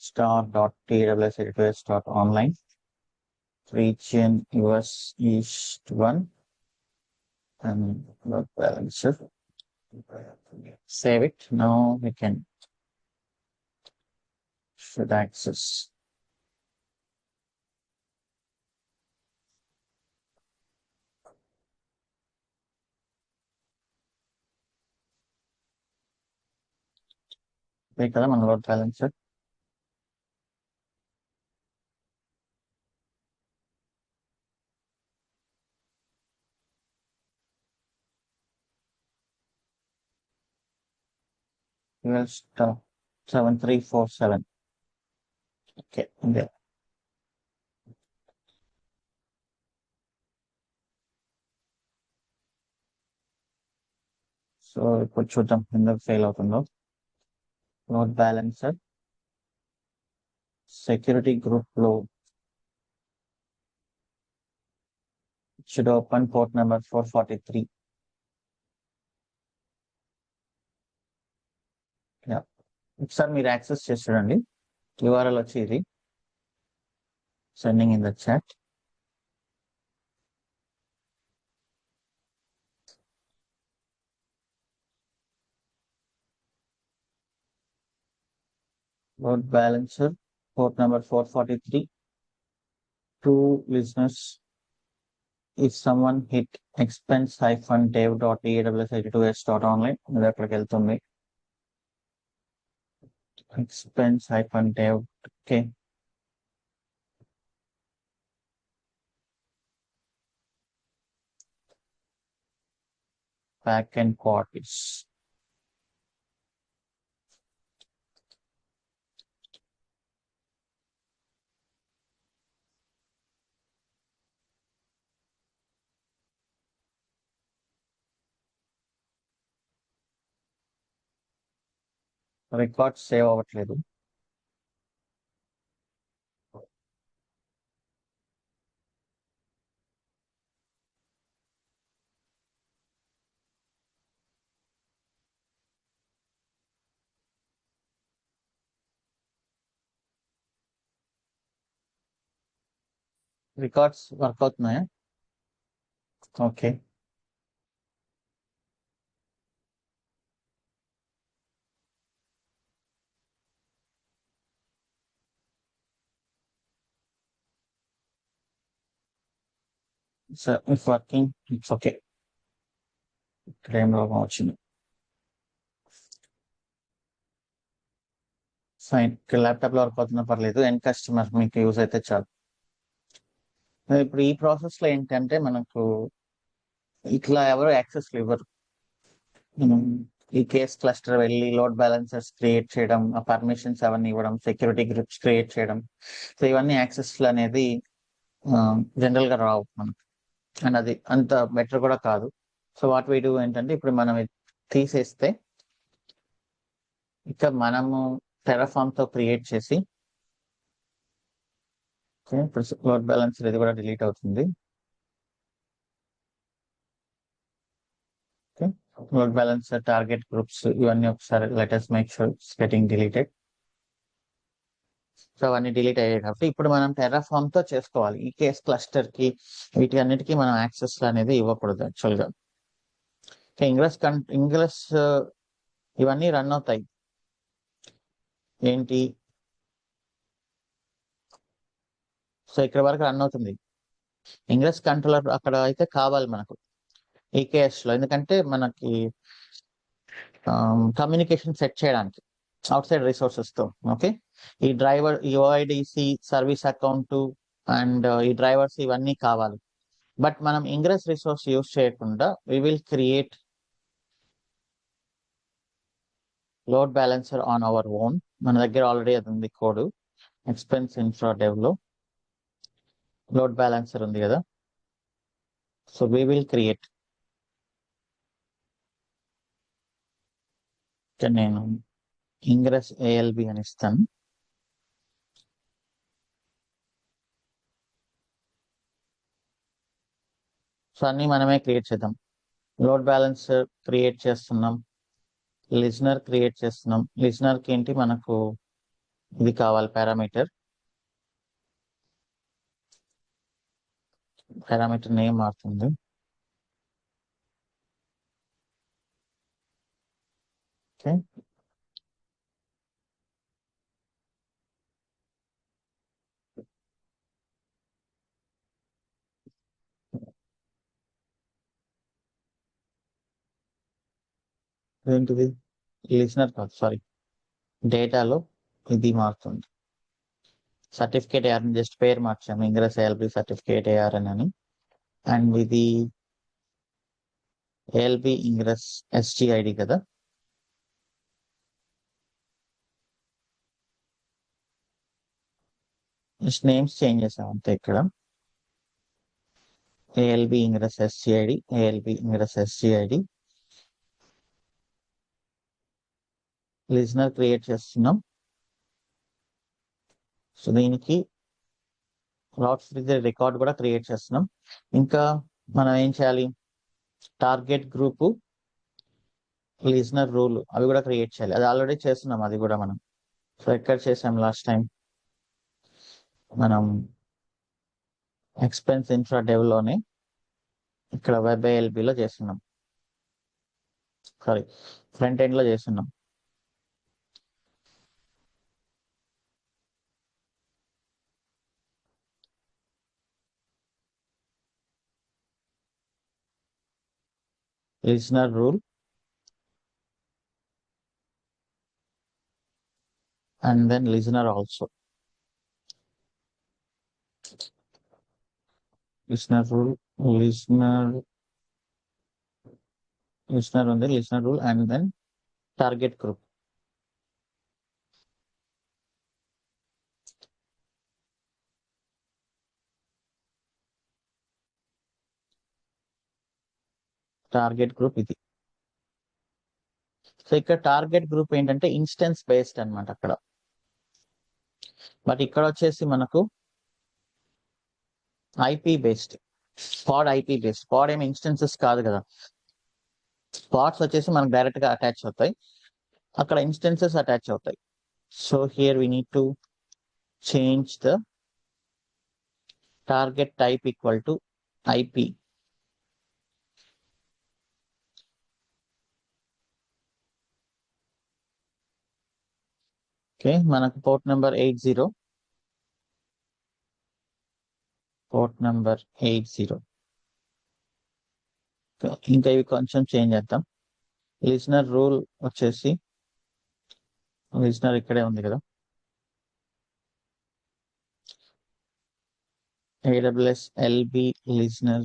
star.taws.online. Region US East 1 and load balancer. Save it. Now we can should access. కదా మన load balancer. Fuel stop 7347. Okay, ఉంది. So ఇప్పుడు చూద్దాం ఎందుకు ఫెయిల్ అవుతుందో. లోడ్ బ్యాలెన్సర్ సెక్యూరిటీ గ్రూప్ లో should open port number 443. Yeah. ఒకసారి మీరు యాక్సెస్ చేసి చూడండి. URL వచ్చి ఇది, sending in the chat. Load balancer port number 443 to listeners. If someone hit expense-dev.aws82s.online, ఇది అక్కడికి వెళ్తుంది. expense-dev. Okay, backend quarters. Record save అవ్వట్లేదు. రికార్డ్స్ వర్క్ అవుతున్నాయా? Okay, so if working it's okay. ఇక్కడ ఏం రోగం వచ్చింది? ఫైన్, ల్యాప్టాప్ లో వర్క్ అవుతున్నా పర్లేదు, ఎండ్ కస్టమర్ మీకు యూజ్ అయితే చాలు. ఇప్పుడు ఈ ప్రాసెస్ లో ఏంటంటే మనకు ఇట్లా ఎవరు యాక్సెస్ ఇవ్వరు. ఈ కేస్ క్లస్టర్ వెళ్ళి లోడ్ బ్యాలెన్సర్స్ క్రియేట్ చేయడం, ఆ పర్మిషన్స్ అవన్నీ ఇవ్వడం, సెక్యూరిటీ గ్రూప్స్ క్రియేట్ చేయడం, సో ఇవన్నీ యాక్సెస్ అనేది జనరల్ గా రావు మనకు, అండ్ అది అంత బెటర్ కూడా కాదు. సో వాట్ వీ డూ ఏంటంటే ఇప్పుడు మనం తీసేస్తే ఇక మనము టెరాఫామ్ తో క్రియేట్ చేసి, ఇప్పుడు లోడ్ బ్యాలెన్సర్ ఇది కూడా డిలీట్ అవుతుంది. లోడ్ బ్యాలెన్సర్, టార్గెట్ గ్రూప్స్ ఇవన్నీ ఒకసారి letters make sure it's getting deleted. So అవన్నీ డిలీట్ అయ్యాయి కాబట్టి ఇప్పుడు మనం టెరాఫామ్ తో చేసుకోవాలి. ఈ కేస్ క్లస్టర్ కి వీటి అన్నిటికీ మనం యాక్సెస్ అనేది ఇవ్వకూడదు యాక్చువల్ గా. ఇంగ్రెస్ ఇవన్నీ రన్ అవుతాయి. ఏంటి, సో ఇక్కడ వరకు రన్ అవుతుంది. ఇంగ్రెస్ కంట్రోలర్ అక్కడ అయితే కావాలి మనకు ఈకేఎస్ లో, ఎందుకంటే మనకి కమ్యూనికేషన్ సెట్ చేయడానికి అవుట్ సైడ్ రిసోర్సెస్ తో. ఓకే, ఈ డ్రైవర్, ఈ ఓఐడిసి సర్వీస్ అకౌంట్ అండ్ ఈ డ్రైవర్స్ ఇవన్నీ కావాలి. బట్ మనం ఇంగ్రెస్ రిసోర్స్ యూజ్ చేయకుండా we will create load balancer on our own. మన దగ్గర ఆల్రెడీ అది ఉంది కోడ్, ఎక్స్పెన్స్ ఇన్ఫ్రా డెవ్ లో లోడ్ బ్యాలెన్సర్ ఉంది కదా. సో వి విల్ క్రియేట్, నేను ఇంగ్రెస్ ఏఎల్బి అని ఇస్తాను. సో అన్ని మనమే క్రియేట్ చేద్దాం. లోడ్ బ్యాలెన్సర్ క్రియేట్ చేస్తున్నాం, లిజనర్ క్రియేట్ చేస్తున్నాం. లిజనర్ కి ఏంటి మనకు ఇది కావాలి, పారామీటర్ నేమ్ మారుతుంది. ఓకే, ఏంటిది లిజనర్ కాదు, సారీ, డేటాలో ఇది మారుతుంది. సర్టిఫికేట్ ఏఆర్ జస్ట్ పేరు మార్చాము, ఇంగ్రెస్ ఏఎల్బి సర్టిఫికేట్ ఏఆర్ అని. అండ్ ఇది ఏఎల్బి ఇంగ్రెస్ ఎస్జిఐడి కదా. జస్ట్ నేమ్స్ చేంజ్ చేసాం అంతే. ఇక్కడ ALB ingress SGID, ALB ingress SGID. Listener create చేస్తున్నాం. సో దీనికి రాట్స్ రికార్డ్ కూడా క్రియేట్ చేస్తున్నాం. ఇంకా మనం ఏం చేయాలి, టార్గెట్ గ్రూప్ లిజనర్ రూల్ అవి కూడా క్రియేట్ చేయాలి. అది ఆల్రెడీ చేస్తున్నాం అది కూడా మనం. సో ఎక్కడ చేసాం లాస్ట్ టైం మనం ఎక్స్పెన్స్ ఇన్ఫ్రా డెవ్లోనే ఇక్కడ వెబ్ ఏఎల్బిలో చేస్తున్నాం, సారీ ఫ్రంట్ ఎండ్ లో చేస్తున్నాం. listener rule and then listener also. Listener rule, listener on the listener rule and then target group. Target group ఇది. సో ఇక్కడ టార్గెట్ గ్రూప్ ఏంటంటే ఇన్స్టెన్స్ బేస్డ్ అన్నమాట అక్కడ. బట్ ఇక్కడ వచ్చేసి మనకు ఐపీ బేస్డ్, పాడ్ ఐపీ బేస్డ్. పాడ్ ఏమి ఇన్స్టెన్సెస్ కాదు కదా, పాడ్స్ వచ్చేసి మనకు డైరెక్ట్ గా అటాచ్ అవుతాయి, అక్కడ ఇన్స్టెన్సెస్ అటాచ్ అవుతాయి. So here we need to change the target type equal to IP. Okay, మనకు పోర్ట్ నెంబర్ 80, పోర్ట్ నెంబర్ 80. ఇంకా ఇవి కొంచెం చేంజ్ చేద్దాం. లిజనర్ రూల్ వచ్చేసి లిజనర్ ఇక్కడే ఉంది కదా, AWS LB listener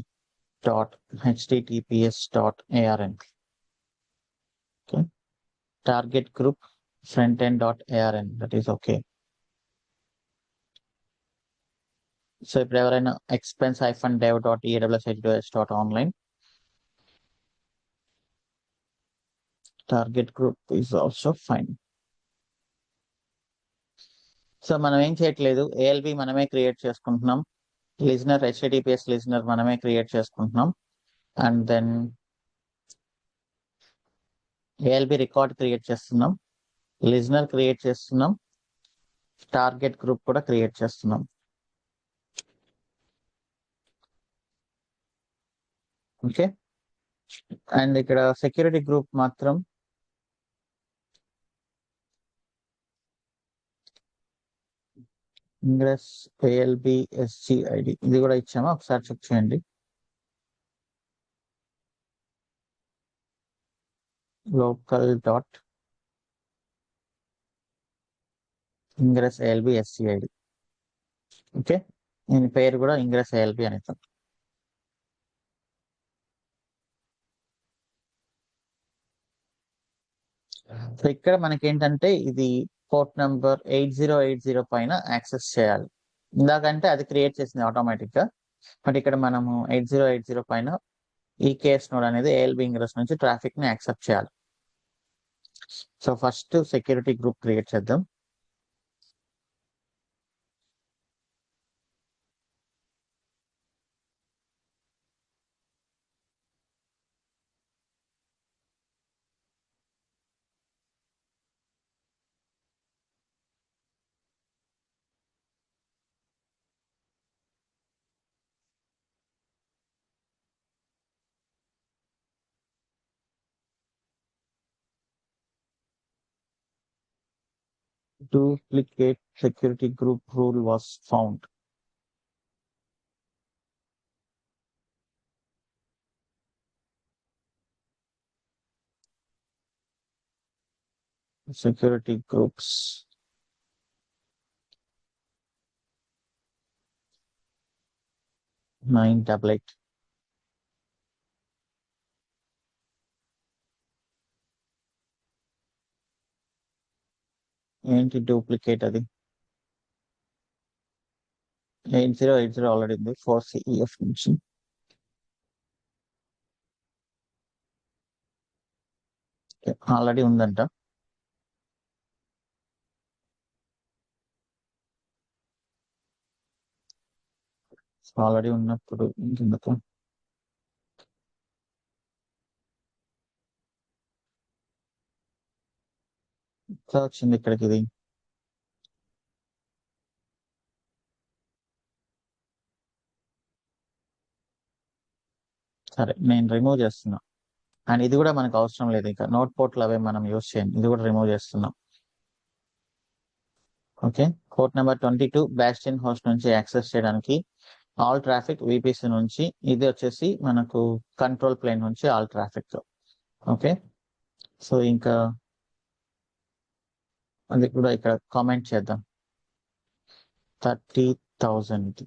dot https dot arn. Okay, target group frontend dot arn, that is okay. So ఇప్పుడు ఎవరైనా expense-dev.aws.online, target group is also fine. So మనం ఏం చేయట్లేదు, ఏఎల్బి మనమే క్రియేట్ చేసుకుంటున్నాం, లిజనర్ HTTPS లిజనర్ మనమే క్రియేట్ చేసుకుంటున్నాం, and then ALB record create చేస్తున్నాం, లిజనర్ క్రియేట్ చేస్తున్నాం, టార్గెట్ గ్రూప్ కూడా క్రియేట్ చేస్తున్నాం. ఓకే, అండ్ ఇక్కడ సెక్యూరిటీ గ్రూప్ మాత్రం ఇంగ్రెస్ ఏఎల్బి SGID ఇది కూడా ఇచ్చామా, ఒకసారి చెక్ చేయండి. Local dot ingress ALB SGID. ఓకే, దీని పేరు కూడా ఇంగ్రెస్ ఏఎల్బి అని ఇస్తాం. సో ఇక్కడ మనకి ఏంటంటే ఇది పోర్ట్ నెంబర్ 8080 పైన యాక్సెస్ చేయాలి. ఇందాకంటే అది క్రియేట్ చేసింది ఆటోమేటిక్ గా, బట్ ఇక్కడ మనము 8080 పైన ఈ కేస్ నోడ్ అనేది ఏఎల్బి ఇంగ్రెస్ నుంచి ట్రాఫిక్ ని యాక్సెప్ట్ చేయాలి. So first security group create చేద్దాం. Duplicate security group rule was found. Security groups. Nine double eight. ఏంటి డూప్లికేట్ అది 8080 ఆల్రెడీ ఉంది 4CEF నుంచి. ఆల్రెడీ ఉందంట. ఆల్రెడీ ఉన్నప్పుడు ఇంకెందుకు. ఇట్లా వచ్చింది ఇక్కడికి ఇది. సరే నేను రిమూవ్ చేస్తున్నా. అండ్ ఇది కూడా మనకు అవసరం లేదు, ఇంకా నోట్ పోర్ట్లు అవే మనం యూస్ చేయండి, ఇది కూడా రిమూవ్ చేస్తున్నాం. Okay, port number 22 bastion host నుంచి యాక్సెస్ చేయడానికి ఆల్ ట్రాఫిక్ విపిసి నుంచి, ఇది వచ్చేసి మనకు కంట్రోల్ ప్లేన్ నుంచి ఆల్ ట్రాఫిక్. ఓకే, సో ఇంకా అది కూడా ఇక్కడ కామెంట్ చేద్దాం. 30,000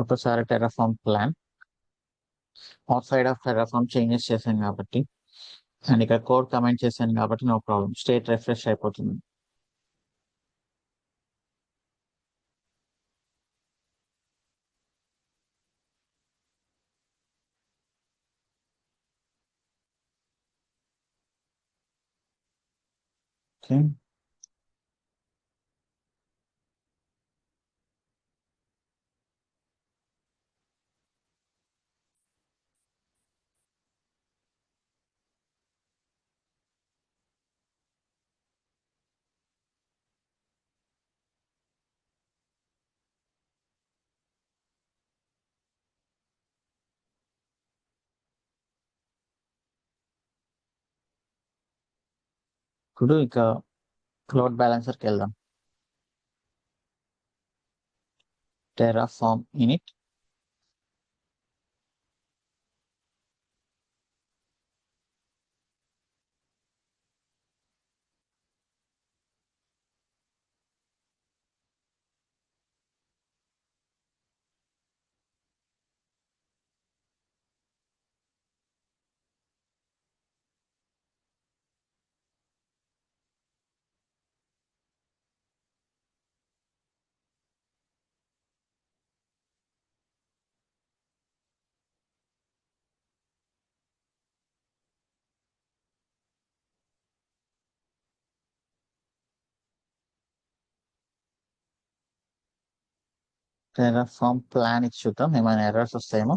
ఒకసారి Terraform plan out side of Terraform changes చేశాను కాబట్టి, అండ్ ఇక్కడ కోడ్ కమెంట్ చేశాను కాబట్టి నో ప్రాబ్లం, స్టేట్ రిఫ్రెష్ అయిపోతుంది. ఓకే, ఇప్పుడు ఇక లోడ్ బ్యాలెన్సర్కి వెళ్దాం. టెరాఫామ్ ఇనిట్, టెరాఫామ్ ప్లాన్ ఇచ్చి చూద్దాం ఏమైనా ఎర్రర్స్ వస్తాయేమో.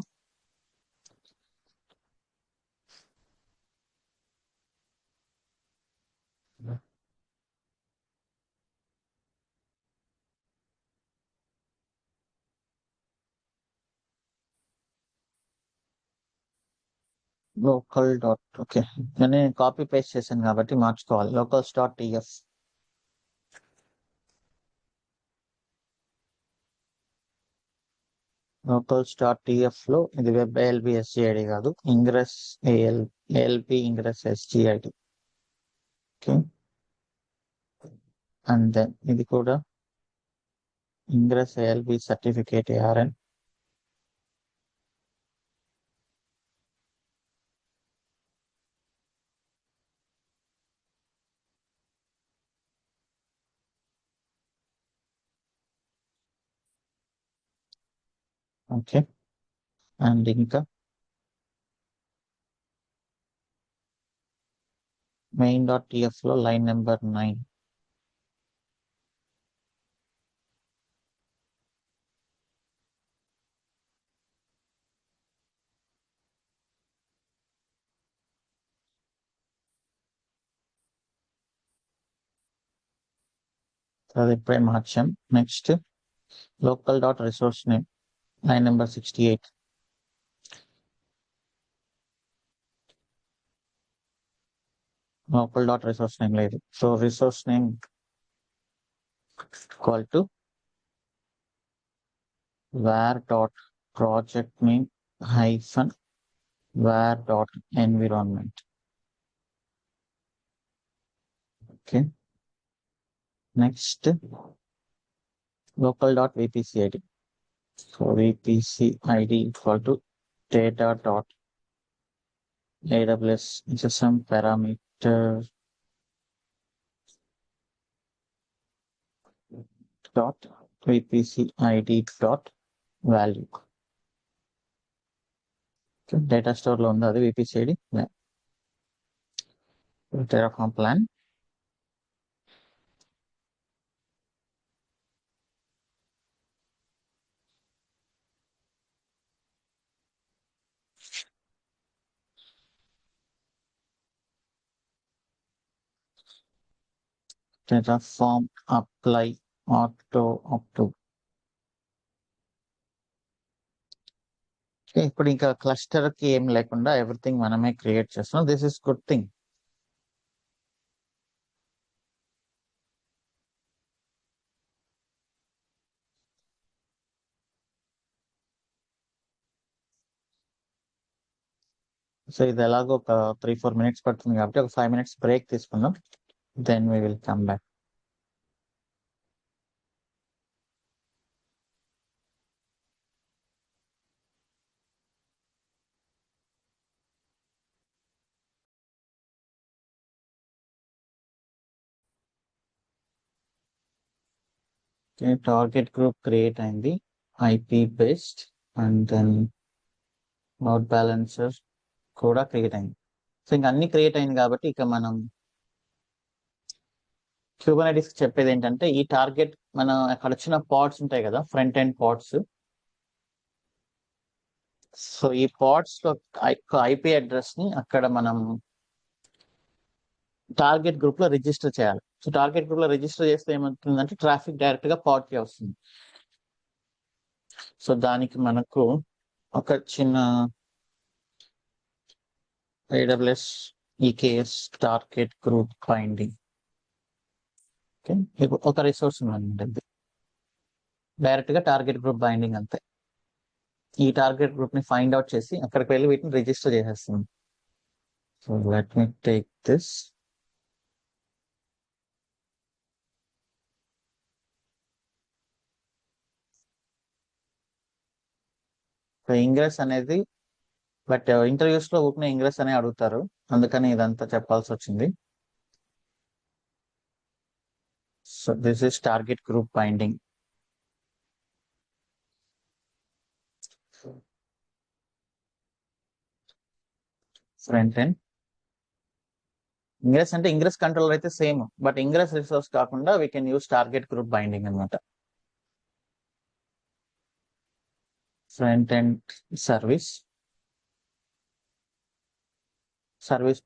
లోకల్ డాట్, ఓకే నేను కాపీ పేస్ట్ చేశాను కాబట్టి మార్చుకోవాలి. Locals dot TF, locals dot TF లో ఇది వెబ్ ఏఎల్బి ఎస్జిఐడి కాదు, ingress ALP ingress SGID. Okay, and then ఇది కూడా ingress ALB certificate ARN. Okay, and ఇంకా మెయిన్ డాట్ టిఎఫ్ లో లైన్ నెంబర్ 9. అది ఇప్పుడే మార్చాం. Next local dot resource name line number 68. Local dot resource name లేదు, so resource name equal to var dot project name hyphen var dot environment. Okay, next local dot vpc id, so vpc id equal to data dot aws gsm parameter dot vpc id dot value. Data store లో ఉంది అది vpc id. Terraform plan, Terraform apply auto up to. ఇప్పుడు ఇంకా cluster కి ఏం లేకుండా everything మనమే create చేస్తున్నాం. This is good thing. So ఇది ఎలాగో ఒక 3-4 minutes పడుతుంది కాబట్టి ఒక 5 minutes బ్రేక్ తీసుకుందాం. Then we will come back. Target group create అయింది, IP based, and then load balancer కూడా క్రియేట్ అయింది. సో ఇంకా అన్ని క్రియేట్ అయింది కాబట్టి ఇక మనం క్యూబర్నెటిస్ చెప్పేది ఏంటంటే ఈ టార్గెట్ మనం అక్కడ వచ్చిన పాడ్స్ ఉంటాయి కదా, ఫ్రంట్ ఎండ్ పాడ్స్. సో ఈ పాడ్స్ లో ఐపీ అడ్రస్ ని అక్కడ మనం టార్గెట్ గ్రూప్ లో రిజిస్టర్ చేయాలి. సో టార్గెట్ గ్రూప్ లో రిజిస్టర్ చేస్తే ఏమవుతుందంటే ట్రాఫిక్ డైరెక్ట్ గా పాడ్ కి వస్తుంది. సో దానికి మనకు ఒక చిన్న AWS EKS target group binding ఒక రిసోర్స్ ఉందండి, డైరెక్ట్ గా టార్గెట్ గ్రూప్ బైండింగ్ అంతే. ఈ టార్గెట్ గ్రూప్ ని ఫైండ్ అవుట్ చేసి అక్కడికి వెళ్ళి వీటిని రిజిస్టర్ చేసేస్తుంది. So let me take this. Ingress అనేది, బట్ ఇంటర్వ్యూస్ లో ఊరికే ఇంగ్రెస్ అనే అడుగుతారు, అందుకని ఇదంతా చెప్పాల్సి వచ్చింది. So this is target group binding. Front end ingress అంటే ఇంగ్రెస్ కంట్రోలర్ అయితే సేమ్, బట్ ఇంగ్రెస్ రిసోర్స్ కాకుండా we can use target group binding అనమాట. Front end service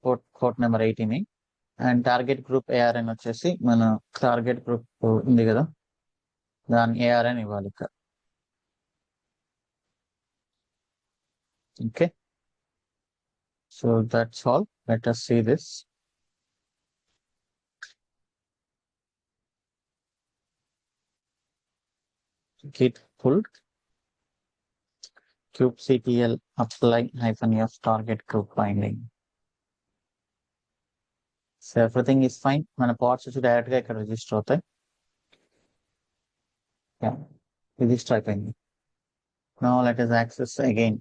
port number 18 and target group ARN వచ్చేసి మన టార్గెట్ గ్రూప్ ఉంది కదా, దాని ARN ఇవ్వాలి ఇక్కడ. Okay, so that's all. Let us see this. Git pull kubectl apply -f target group binding. So everything is fine. మన parts వచ్చి direct గా ఇక్కడ రిజిస్టర్ అవుతాయి. రిజిస్టర్ అయిపోయింది. Now let us access again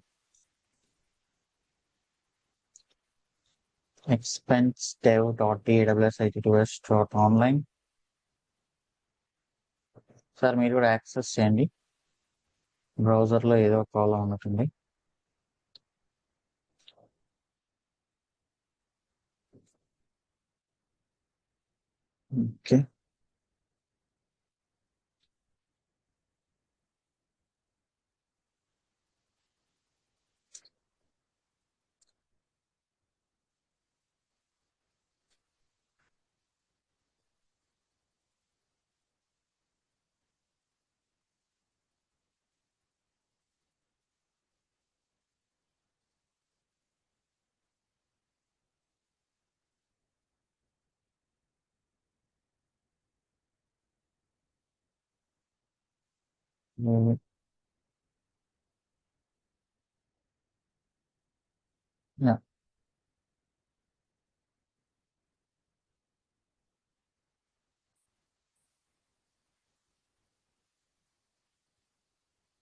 expensedev.aws.online. Sir మీరు కూడా access చేయండి, browser లో ఏదో ప్రాబ్లం ఉన్నట్టుంది. Okay,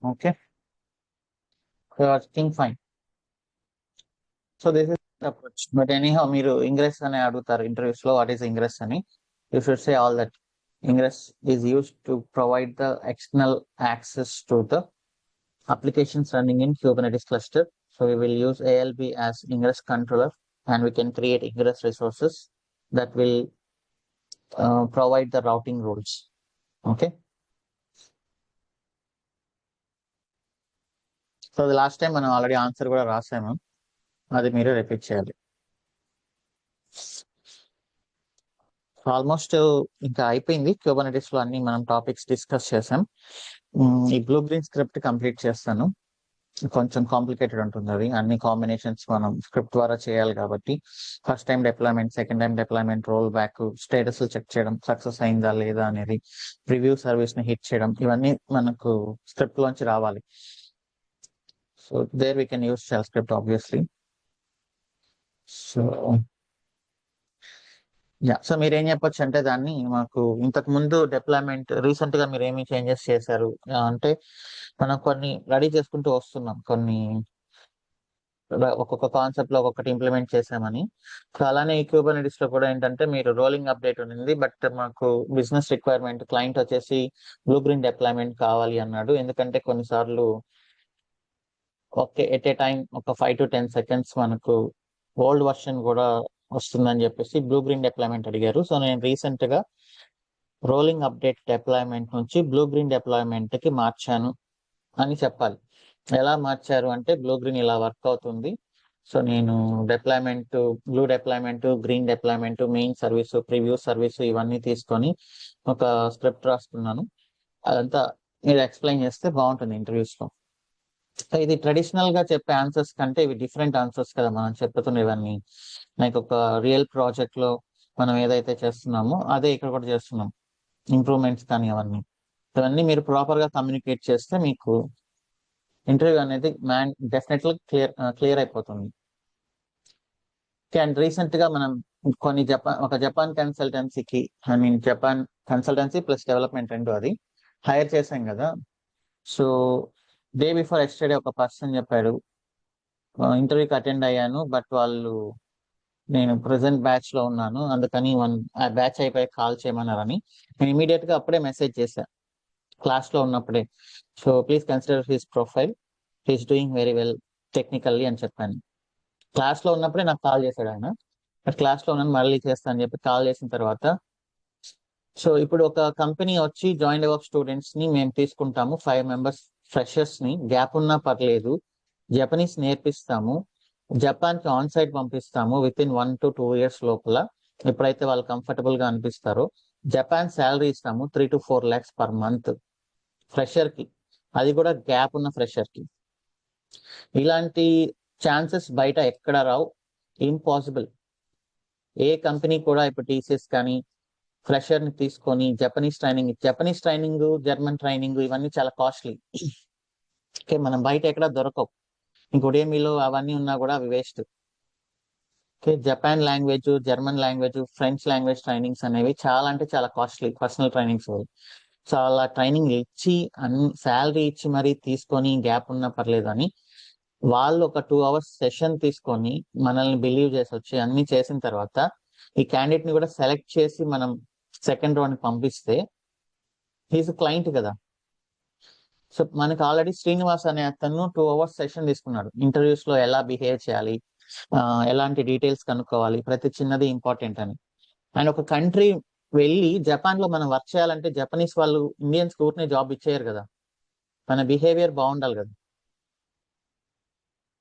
okay, working fine. So this is approach. But anyhow మీరు ఇంగ్రెస్ అని అడుగుతారు ఇంటర్వ్యూస్ లో, వాట్ ఈస్ ఇంగ్రెస్ అని. You should say all that ingress is used to provide the external access to the applications running in Kubernetes cluster. So we will use ALB as ingress controller, and we can create ingress resources that will provide the routing rules. Okay. So the last time మనం already answer కూడా రాసాము, అది మీరు repeat చేయాలి. Almost ఇంకా అయిపోయింది. Kubernetes లో అన్ని మనం టాపిక్స్ డిస్కస్ చేసాం. ఈ బ్లూ గ్రీన్ స్క్రిప్ట్ కంప్లీట్ చేస్తాను. కొంచెం కాంప్లికేటెడ్ ఉంటుంది అది. అన్ని కాంబినేషన్స్ మనం స్క్రిప్ట్ ద్వారా చేయాలి కాబట్టి first time deployment, second time deployment, roll back, status check చేయడం, సక్సెస్ అయిందా లేదా అనేది, ప్రివ్యూ సర్వీస్ ని హిట్ చేయడం, ఇవన్నీ మనకు స్క్రిప్ట్ లోంచి రావాలి. So there we can use shell script obviously. So so మీరు ఏం చెప్పొచ్చు అంటే దాన్ని మాకు ఇంతకు ముందు డిప్లాయ్మెంట్ రీసెంట్ గా మీరు ఏమి చేంజెస్ చేశారు అంటే మనం కొన్ని రెడీ చేసుకుంటూ వస్తున్నాం, కొన్ని ఒక్కొక్క కాన్సెప్ట్ లో ఒక్కొక్కటి ఇంప్లిమెంట్ చేసామని. సో అలానే ఈ క్యూబర్నెటిస్ లో కూడా ఏంటంటే మీరు రోలింగ్ అప్డేట్ ఉంది, బట్ మాకు బిజినెస్ రిక్వైర్మెంట్ క్లయింట్ వచ్చేసి బ్లూ గ్రీన్ డిప్లాయ్మెంట్ కావాలి అన్నాడు. ఎందుకంటే కొన్నిసార్లు ఓకే ఎట్ ఏ టైం ఒక 5 to 10 seconds మనకు ఓల్డ్ వర్షన్ కూడా వస్తుందని చెప్పేసి బ్లూ గ్రీన్ డిప్లాయ్మెంట్ అడిగారు. సో నేను రీసెంట్ గా రోలింగ్ అప్డేట్ డిప్లాయ్మెంట్ నుంచి బ్లూ గ్రీన్ డిప్లాయ్మెంట్ కి మార్చాను అని చెప్పాలి. ఎలా మార్చారు అంటే బ్లూ గ్రీన్ ఇలా వర్క్ అవుతుంది. సో నేను deployment, blue deployment, green deployment, main service, preview service ఇవన్నీ తీసుకొని ఒక స్క్రిప్ట్ రాసుకున్నాను. అదంతా మీరు ఎక్స్ప్లెయిన్ చేస్తే బాగుంటుంది ఇంటర్వ్యూస్ లో. ఇది ట్రెడిషనల్ గా చెప్పే ఆన్సర్స్ కంటే ఇవి డిఫరెంట్ ఆన్సర్స్ కదా మనం చెప్తున్నవన్నీ. లైక్ ఒక రియల్ ప్రాజెక్ట్ లో మనం ఏదైతే చేస్తున్నామో అదే ఇక్కడ కూడా చేస్తున్నాం, ఇంప్రూవ్మెంట్స్ కానీ అవన్నీ. ఇవన్నీ మీరు ప్రాపర్ గా కమ్యూనికేట్ చేస్తే మీకు ఇంటర్వ్యూ అనేది డెఫినెట్లీ క్లియర్ అయిపోతుంది. అండ్ రీసెంట్ గా మనం కొన్ని జపాన్ కన్సల్టెన్సీకి, జపాన్ కన్సల్టెన్సీ ప్లస్ డెవలప్మెంట్ రెండు అది హైర్ చేశాం కదా. సో డే బిఫోర్ ఎస్టర్డే ఒక పర్సన్ చెప్పాడు, ఇంటర్వ్యూకి అటెండ్ అయ్యాను బట్ వాళ్ళు నేను ప్రెసెంట్ బ్యాచ్ లో ఉన్నాను అందుకని ఆ బ్యాచ్ అయిపోయి కాల్ చేయమన్నారని. నేను ఇమీడియట్ గా అప్పుడే మెసేజ్ చేశాను క్లాస్ లో ఉన్నప్పుడే. So please consider his profile, he's doing very well technically అని చెప్పాను. క్లాస్ లో ఉన్నప్పుడే నాకు కాల్ చేశాడు ఆయన. బట్ క్లాస్ లో ఉన్నాను మళ్ళీ చేస్తా అని చెప్పి కాల్ చేసిన తర్వాత, సో ఇప్పుడు ఒక కంపెనీ వచ్చి జాయిన్ డెవలప్ స్టూడెంట్స్ ని మేము తీసుకుంటాము, 5 members ఫ్రెషర్స్ ని, గ్యాప్ ఉన్నా పర్లేదు, జపనీస్ నేర్పిస్తాము, జపాన్ కి ఆన్ సైట్ పంపిస్తాము విత్ ఇన్ 1 to 2 years లోపల, ఎప్పుడైతే వాళ్ళు కంఫర్టబుల్ గా అనిపిస్తారో. జపాన్ శాలరీ ఇస్తాము 3 to 4 lakhs per month fresher కి, అది కూడా గ్యాప్ ఉన్న ఫ్రెషర్ కి. ఇలాంటి ఛాన్సెస్ బయట ఎక్కడ రావు, ఇంపాసిబుల్. ఏ కంపెనీ కూడా ఇప్పుడు టీసీఎస్ కానీ ఫ్రెషర్ ని తీసుకొని జపనీస్ ట్రైనింగ్, జర్మన్ ట్రైనింగ్ ఇవన్నీ చాలా కాస్ట్లీ. ఓకే మనం బయట ఎక్కడ దొరకవు. ఇంకోటి ఏమీలో అవన్నీ ఉన్నా కూడా అవి waste. Okay Japan language, German language, French language trainings అనేవి చాలా అంటే చాలా కాస్ట్లీ, పర్సనల్ ట్రైనింగ్స్. సో అలా ట్రైనింగ్ ఇచ్చి శాలరీ ఇచ్చి మరీ తీసుకొని గ్యాప్ ఉన్నా పర్లేదు అని వాళ్ళు ఒక 2 hours సెషన్ తీసుకొని మనల్ని బిలీవ్ చేసి వచ్చి అన్ని చేసిన తర్వాత ఈ క్యాండిడేట్ ని కూడా సెలెక్ట్ చేసి మనం సెకండ్ రౌండ్ పంపిస్తే హీస్ క్లయింట్ కదా. సో మనకి ఆల్రెడీ శ్రీనివాస్ అనే అతను 2 hours సెషన్ తీసుకున్నాడు. ఇంటర్వ్యూస్ లో ఎలా బిహేవ్ చేయాలి, ఎలాంటి డీటెయిల్స్ కనుక్కోవాలి, ప్రతి చిన్నది ఇంపార్టెంట్ అని. అండ్ ఒక కంట్రీ వెళ్ళి జపాన్ లో మనం వర్క్ చేయాలంటే జపనీస్ వాళ్ళు ఇండియన్స్ ఊరినే జాబ్ ఇచ్చేయరు కదా, మన బిహేవియర్ బాగుండాలి కదా.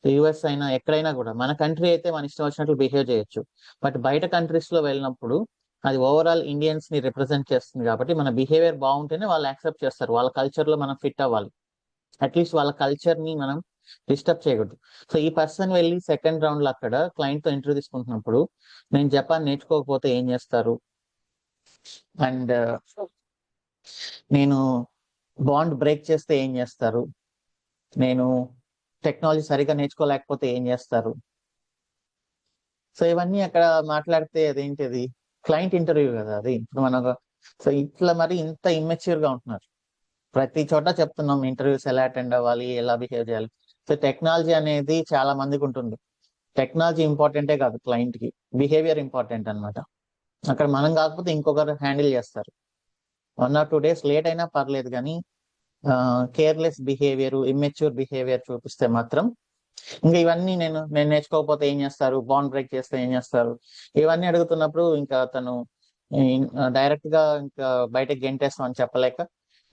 యుఎస్ అయినా ఎక్కడైనా కూడా మన కంట్రీ అయితే మన ఇష్టం వచ్చినట్లు బిహేవ్ చేయొచ్చు, బట్ బయట కంట్రీస్ లో వెళ్ళినప్పుడు అది ఓవరాల్ ఇండియన్స్ ని రిప్రజెంట్ చేస్తుంది కాబట్టి మన బిహేవియర్ బాగుంటేనే వాళ్ళు యాక్సెప్ట్ చేస్తారు. వాళ్ళ కల్చర్ లో మనం ఫిట్ అవ్వాలి, అట్లీస్ట్ వాళ్ళ కల్చర్ ని మనం డిస్టర్బ్ చేయకూడదు. సో ఈ పర్సన్ వెళ్ళి సెకండ్ రౌండ్ లో అక్కడ క్లయింట్ తో ఇంటర్వ్యూ తీసుకుంటున్నప్పుడు నేను జపాన్ నేర్చుకోకపోతే ఏం చేస్తారు, అండ్ నేను బాండ్ బ్రేక్ చేస్తే ఏం చేస్తారు, నేను టెక్నాలజీ సరిగా నేర్చుకోలేకపోతే ఏం చేస్తారు. సో ఇవన్నీ అక్కడ మాట్లాడితే అదేంటిది క్లయింట్ ఇంటర్వ్యూ కదా అది. ఇప్పుడు మనకు సో ఇట్లా మరి ఇంత ఇమ్మెచ్యూర్ గా ఉంటున్నారు. ప్రతి చోట చెప్తున్నాం ఇంటర్వ్యూస్ ఎలా అటెండ్ అవ్వాలి, ఎలా బిహేవ్ చేయాలి. సో టెక్నాలజీ అనేది చాలా మందికి ఉంటుంది. టెక్నాలజీ ఇంపార్టెంటే కాదు, క్లయింట్ కి బిహేవియర్ ఇంపార్టెంట్ అనమాట. అక్కడ మనం కాకపోతే ఇంకొకరు హ్యాండిల్ చేస్తారు. 1 or 2 days లేట్ అయినా పర్లేదు కానీ కేర్లెస్ బిహేవియర్, ఇమ్మెచ్యూర్ బిహేవియర్ చూపిస్తే మాత్రం ఇంకా ఇవన్నీ నేను నేర్చుకోకపోతే ఏం చేస్తారు, బాండ్ బ్రేక్ చేస్తే ఏం చేస్తారు, ఇవన్నీ అడుగుతున్నప్పుడు ఇంకా తను డైరెక్ట్ గా ఇంకా బయటకు గెంటేస్తాం అని చెప్పలేక,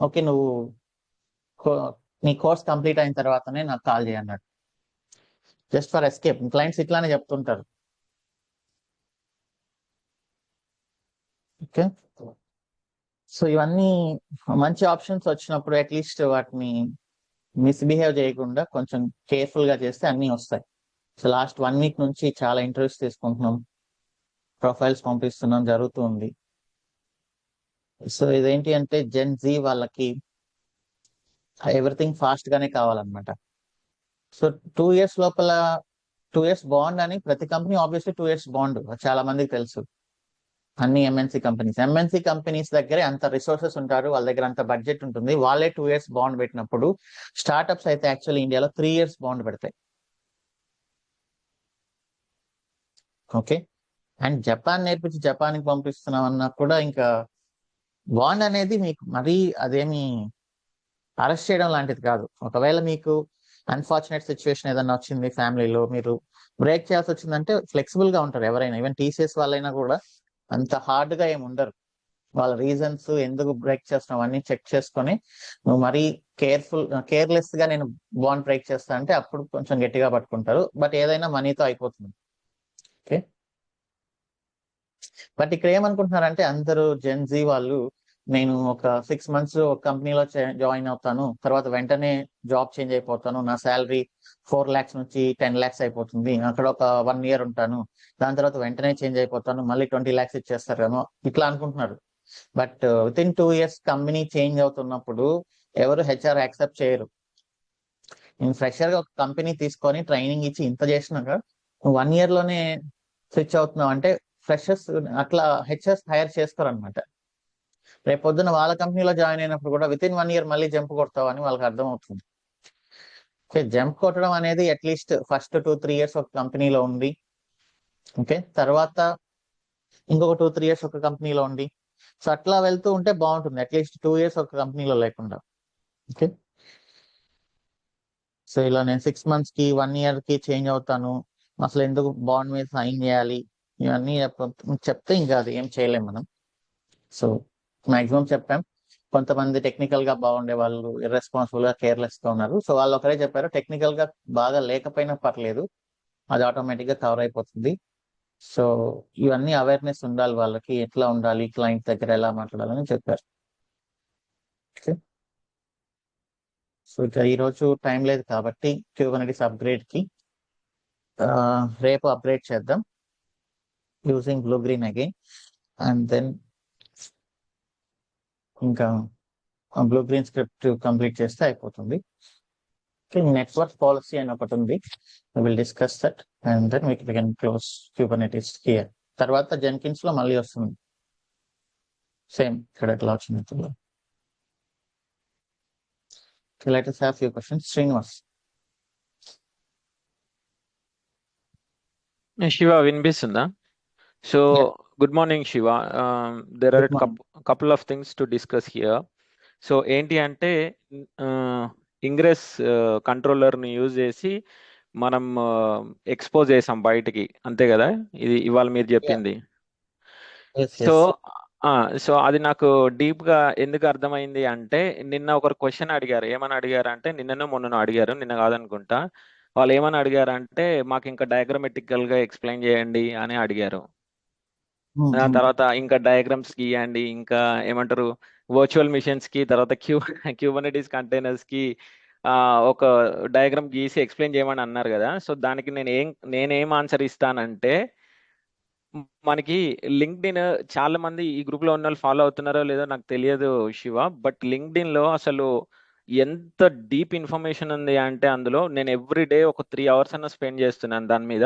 ఓకే నువ్వు నీ కోర్స్ కంప్లీట్ అయిన తర్వాతనే నాకు కాల్ చేయన్నాడు. Just for escape. క్లయింట్స్ ఇట్లానే చెప్తుంటారు. ఓకే. సో ఇవన్నీ మంచి ఆప్షన్స్ వచ్చినప్పుడు అట్లీస్ట్ వాటిని మిస్బిహేవ్ చేయకుండా కొంచెం కేర్ఫుల్ గా చేస్తే అన్నీ వస్తాయి. సో లాస్ట్ 1 వీక్ నుంచి చాలా ఇంటర్వ్యూస్ తీసుకుంటున్నాం, ప్రొఫైల్స్ పంపిస్తున్నాం, జరుగుతుంది. సో ఇదేంటి అంటే జెన్ జీ వాళ్ళకి ఎవ్రీథింగ్ ఫాస్ట్ గానే కావాలన్నమాట. సో 2 ఇయర్స్ లోపల 2 ఇయర్స్ బాండ్ అని ప్రతి కంపెనీ ఆబ్వియస్లీ 2 ఇయర్స్ బాండ్ చాలా మందికి తెలుసు. అన్ని ఎంఎన్సీ కంపెనీస్ దగ్గరే అంత రిసోర్సెస్ ఉంటారు, వాళ్ళ దగ్గర అంత బడ్జెట్ ఉంటుంది, వాళ్ళే 2 ఇయర్స్ బాండ్ పెట్టినప్పుడు స్టార్ట్అప్స్ అయితే యాక్చువల్లీ ఇండియాలో 3 ఇయర్స్ బాండ్ పెడతాయి. ఓకే. అండ్ జపాన్ నేర్పించి జపాన్కి పంపిస్తున్నాం అన్నా కూడా ఇంకా బాండ్ అనేది మీకు మరీ అదేమి అరెస్ట్ చేయడం లాంటిది కాదు. ఒకవేళ మీకు అన్ఫార్చునేట్ సిచ్యువేషన్ ఏదైనా వచ్చింది ఫ్యామిలీలో, మీరు బ్రేక్ చేయాల్సి వచ్చిందంటే ఫ్లెక్సిబుల్ గా ఉంటారు ఎవరైనా, ఈవెన్ టీసీఎస్ వాళ్ళైనా కూడా అంత హార్డ్ గా ఏమి ఉండరు. వాళ్ళ రీజన్స్ ఎందుకు బ్రేక్ చేస్తున్నావు అన్ని చెక్ చేసుకొని, నువ్వు మరీ కేర్లెస్ గా నేను బాండ్ బ్రేక్ చేస్తా అంటే అప్పుడు కొంచెం గట్టిగా పట్టుకుంటారు. బట్ ఏదైనా మనీతో అయిపోతుంది. ఓకే. బట్ ఇక్కడ ఏమనుకుంటున్నారంటే అందరూ జెన్జీ వాళ్ళు, నేను ఒక 6 months ఒక కంపెనీలో జాయిన్ అవుతాను, తర్వాత వెంటనే జాబ్ చేంజ్ అయిపోతాను, నా శాలరీ 4 lakhs నుంచి 10 lakhs అయిపోతుంది, అక్కడ ఒక 1 year ఉంటాను, దాని తర్వాత వెంటనే చేంజ్ అయిపోతాను, మళ్ళీ 20 lakhs ఇచ్చేస్తారేమో ఇట్లా అనుకుంటున్నారు. But with in 2 years company change అవుతున్నప్పుడు ఎవరు హెచ్ఆర్ యాక్సెప్ట్ చేయరు. నేను ఫ్రెషర్ గా ఒక కంపెనీ తీసుకొని ట్రైనింగ్ ఇచ్చి ఇంత చేసినాక 1 year లోనే స్విచ్ అవుతున్నావు అంటే ఫ్రెషర్స్ అట్లా హెచ్ఆర్స్ హైర్ చేసుకోరు అనమాట. రేపు పొద్దున్న వాళ్ళ కంపెనీలో జాయిన్ అయినప్పుడు కూడా విత్ ఇన్ 1 year మళ్ళీ జంప్ కొడతావు అని వాళ్ళకి అర్థం అవుతుంది. ఓకే. జంప్ కొట్టడం అనేది అట్లీస్ట్ ఫస్ట్ 2-3 years ఒక కంపెనీలో ఉంది. ఓకే. తర్వాత ఇంకొక 2-3 years ఒక కంపెనీలో ఉంది. సో అట్లా వెళ్తూ ఉంటే బాగుంటుంది, అట్లీస్ట్ 2 years ఒక కంపెనీలో లేకుండా. ఓకే. సో ఇలా నేను 6 months కి 1 year కి చేంజ్ అవుతాను, అసలు ఎందుకు బాండ్ మీద సైన్ చేయాలి, ఇవన్నీ చెప్తే ఇంకా అది ఏం చేయలేం మనం. సో మాక్సిమం చెప్పాం. కొంతమంది టెక్నికల్ గా బాగుండే వాళ్ళు ఇర్రెస్పాన్సిబుల్ గా కేర్లెస్ గా ఉన్నారు. సో వాళ్ళు ఒకరే చెప్పారు, టెక్నికల్ గా బాగా లేకపోయినా పర్లేదు, అది ఆటోమేటిక్ గా కవర్ అయిపోతుంది. సో ఇవన్నీ అవేర్నెస్ ఉండాలి వాళ్ళకి, ఎట్లా ఉండాలి, క్లయింట్ దగ్గర ఎలా మాట్లాడాలని చెప్పారు. ఓకే. సో ఇక ఈ రోజు టైం లేదు కాబట్టి క్యూబర్నెటిస్ అప్గ్రేడ్ కి రేపు అప్గ్రేడ్ చేద్దాం using blue green again. And then ఇంకా బ్లూ గ్రీన్ స్క్రిప్ట్ కంప్లీట్ చేస్తే అయిపోతుంది. నెట్వర్క్ పాలసీ అని ఒకటి ఉంది, will discuss that and then we can close Kubernetes here. తర్వాత జెన్కిన్స్ లో మళ్ళీ వస్తుంది సేమ్ ఇక్కడ ఎట్లా వచ్చినట్టు. Let us have few questions. Srinivas. Shiva వినిపిస్తుందా? So Yeah. Good morning Shiva. There are Good morning. Couple of things to discuss here. So ఏంటి అంటే ఇంగ్రెస్ కంట్రోలర్ని యూజ్ చేసి మనం ఎక్స్పోజ్ చేసాం బయటికి, అంతే కదా? ఇది ఇవాళ మీరు Yeah. చెప్పింది. Yes, so yes. సో అది నాకు డీప్ గా ఎందుకు అర్థమైంది అంటే, నిన్న ఒకరు క్వశ్చన్ అడిగారు. ఏమని అడిగారు అంటే, నిన్ననో మొన్ననో అడిగారు, నిన్న కాదనుకుంటా. వాళ్ళు ఏమని అడిగారంటే, మాకు ఇంకా డయాగ్రమెటికల్ గా ఎక్స్ప్లెయిన్ చేయండి అని అడిగారు. దాని తర్వాత ఇంకా డయాగ్రామ్స్ గీయండి, ఇంకా ఏమంటారు వర్చువల్ మిషన్స్ కి, తర్వాత క్యూబర్నెటిస్ కంటైనర్స్ కి ఒక డయాగ్రామ్ గీసి ఎక్స్ప్లెయిన్ చేయమని అన్నారు కదా. సో దానికి నేనేం ఆన్సర్ ఇస్తానంటే, మనకి లింక్డ్ఇన్ చాలా మంది ఈ గ్రూప్ లో ఉన్న వాళ్ళు ఫాలో అవుతున్నారో లేదో నాకు తెలియదు శివ, బట్ లింక్డ్ఇన్ లో అసలు ఎంత డీప్ ఇన్ఫర్మేషన్ ఉంది అంటే, అందులో నేను ఎవ్రీ డే ఒక 3 hours అన్న స్పెండ్ చేస్తున్నాను దాని మీద.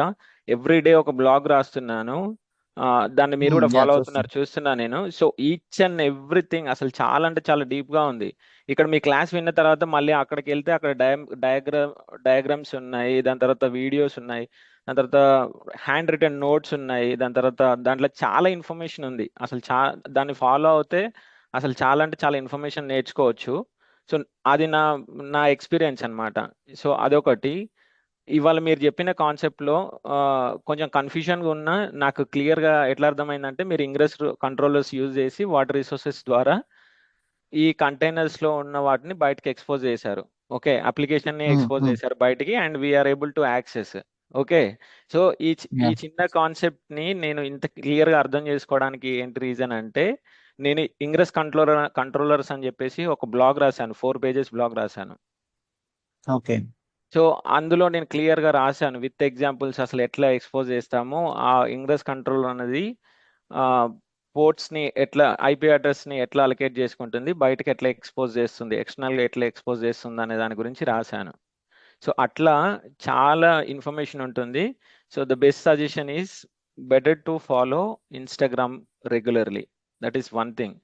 ఎవ్రీ డే ఒక బ్లాగ్ రాస్తున్నాను. దాన్ని మీరు కూడా Yeah, ఫాలో చూస్తాను. అవుతున్నారు చూస్తున్నా నేను. సో ఈచ్ అండ్ ఎవ్రీథింగ్ అసలు చాలా అంటే చాలా డీప్ గా ఉంది. ఇక్కడ మీ క్లాస్ విన్న తర్వాత మళ్ళీ అక్కడికి వెళ్తే అక్కడ డయాగ్రామ్స్ ఉన్నాయి, దాని తర్వాత వీడియోస్ ఉన్నాయి, దాని తర్వాత హ్యాండ్ రిటన్ నోట్స్ ఉన్నాయి, దాని తర్వాత దాంట్లో చాలా ఇన్ఫర్మేషన్ ఉంది. అసలు దాన్ని ఫాలో అవుతే అసలు చాలా అంటే చాలా ఇన్ఫర్మేషన్ నేర్చుకోవచ్చు. సో అది నా నా ఎక్స్పీరియన్స్ అన్నమాట. సో అదొకటి. ఇవాళ మీరు చెప్పిన కాన్సెప్ట్లో కొంచెం కన్ఫ్యూజన్గా ఉన్నా, నాకు క్లియర్గా ఎట్లా అర్థమైందంటే, మీరు ఇంగ్రెస్ కంట్రోలర్స్ యూజ్ చేసి వాటర్ రిసోర్సెస్ ద్వారా ఈ కంటైనర్స్లో ఉన్న వాటిని బయటకి ఎక్స్పోజ్ చేశారు. ఓకే, అప్లికేషన్ని ఎక్స్పోజ్ చేశారు బయటికి, and we're able to access. Okay. So ఈ Yeah. చిన్న కాన్సెప్ట్ ని నేను ఇంత క్లియర్ గా అర్థం చేసుకోవడానికి ఏంటి రీజన్ అంటే, నేను ఇంగ్రెస్ కంట్రోలర్స్ అని చెప్పేసి ఒక బ్లాగ్ రాశాను, 4 పేజెస్ బ్లాగ్ రాశాను. ఓకే. సో అందులో నేను క్లియర్ గా రాశాను విత్ ఎగ్జాంపుల్స్ అసలు ఎట్లా ఎక్స్పోజ్ చేస్తాము. ఆ ఇంగ్రెస్ కంట్రోలర్ అనేది పోర్ట్స్ ని ఎట్లా, ఐపీ అడ్రస్ ని ఎట్లా అలొకేట్ చేసుకుంటుంది, బయటకి ఎట్లా ఎక్స్పోజ్ చేస్తుంది, ఎక్స్టర్నల్ గా ఎట్లా ఎక్స్పోజ్ చేస్తుంది అనే దాని గురించి రాశాను. సో అట్లా చాలా ఇన్ఫర్మేషన్ ఉంటుంది. So the best suggestion is better to follow Instagram regularly. That is one thing.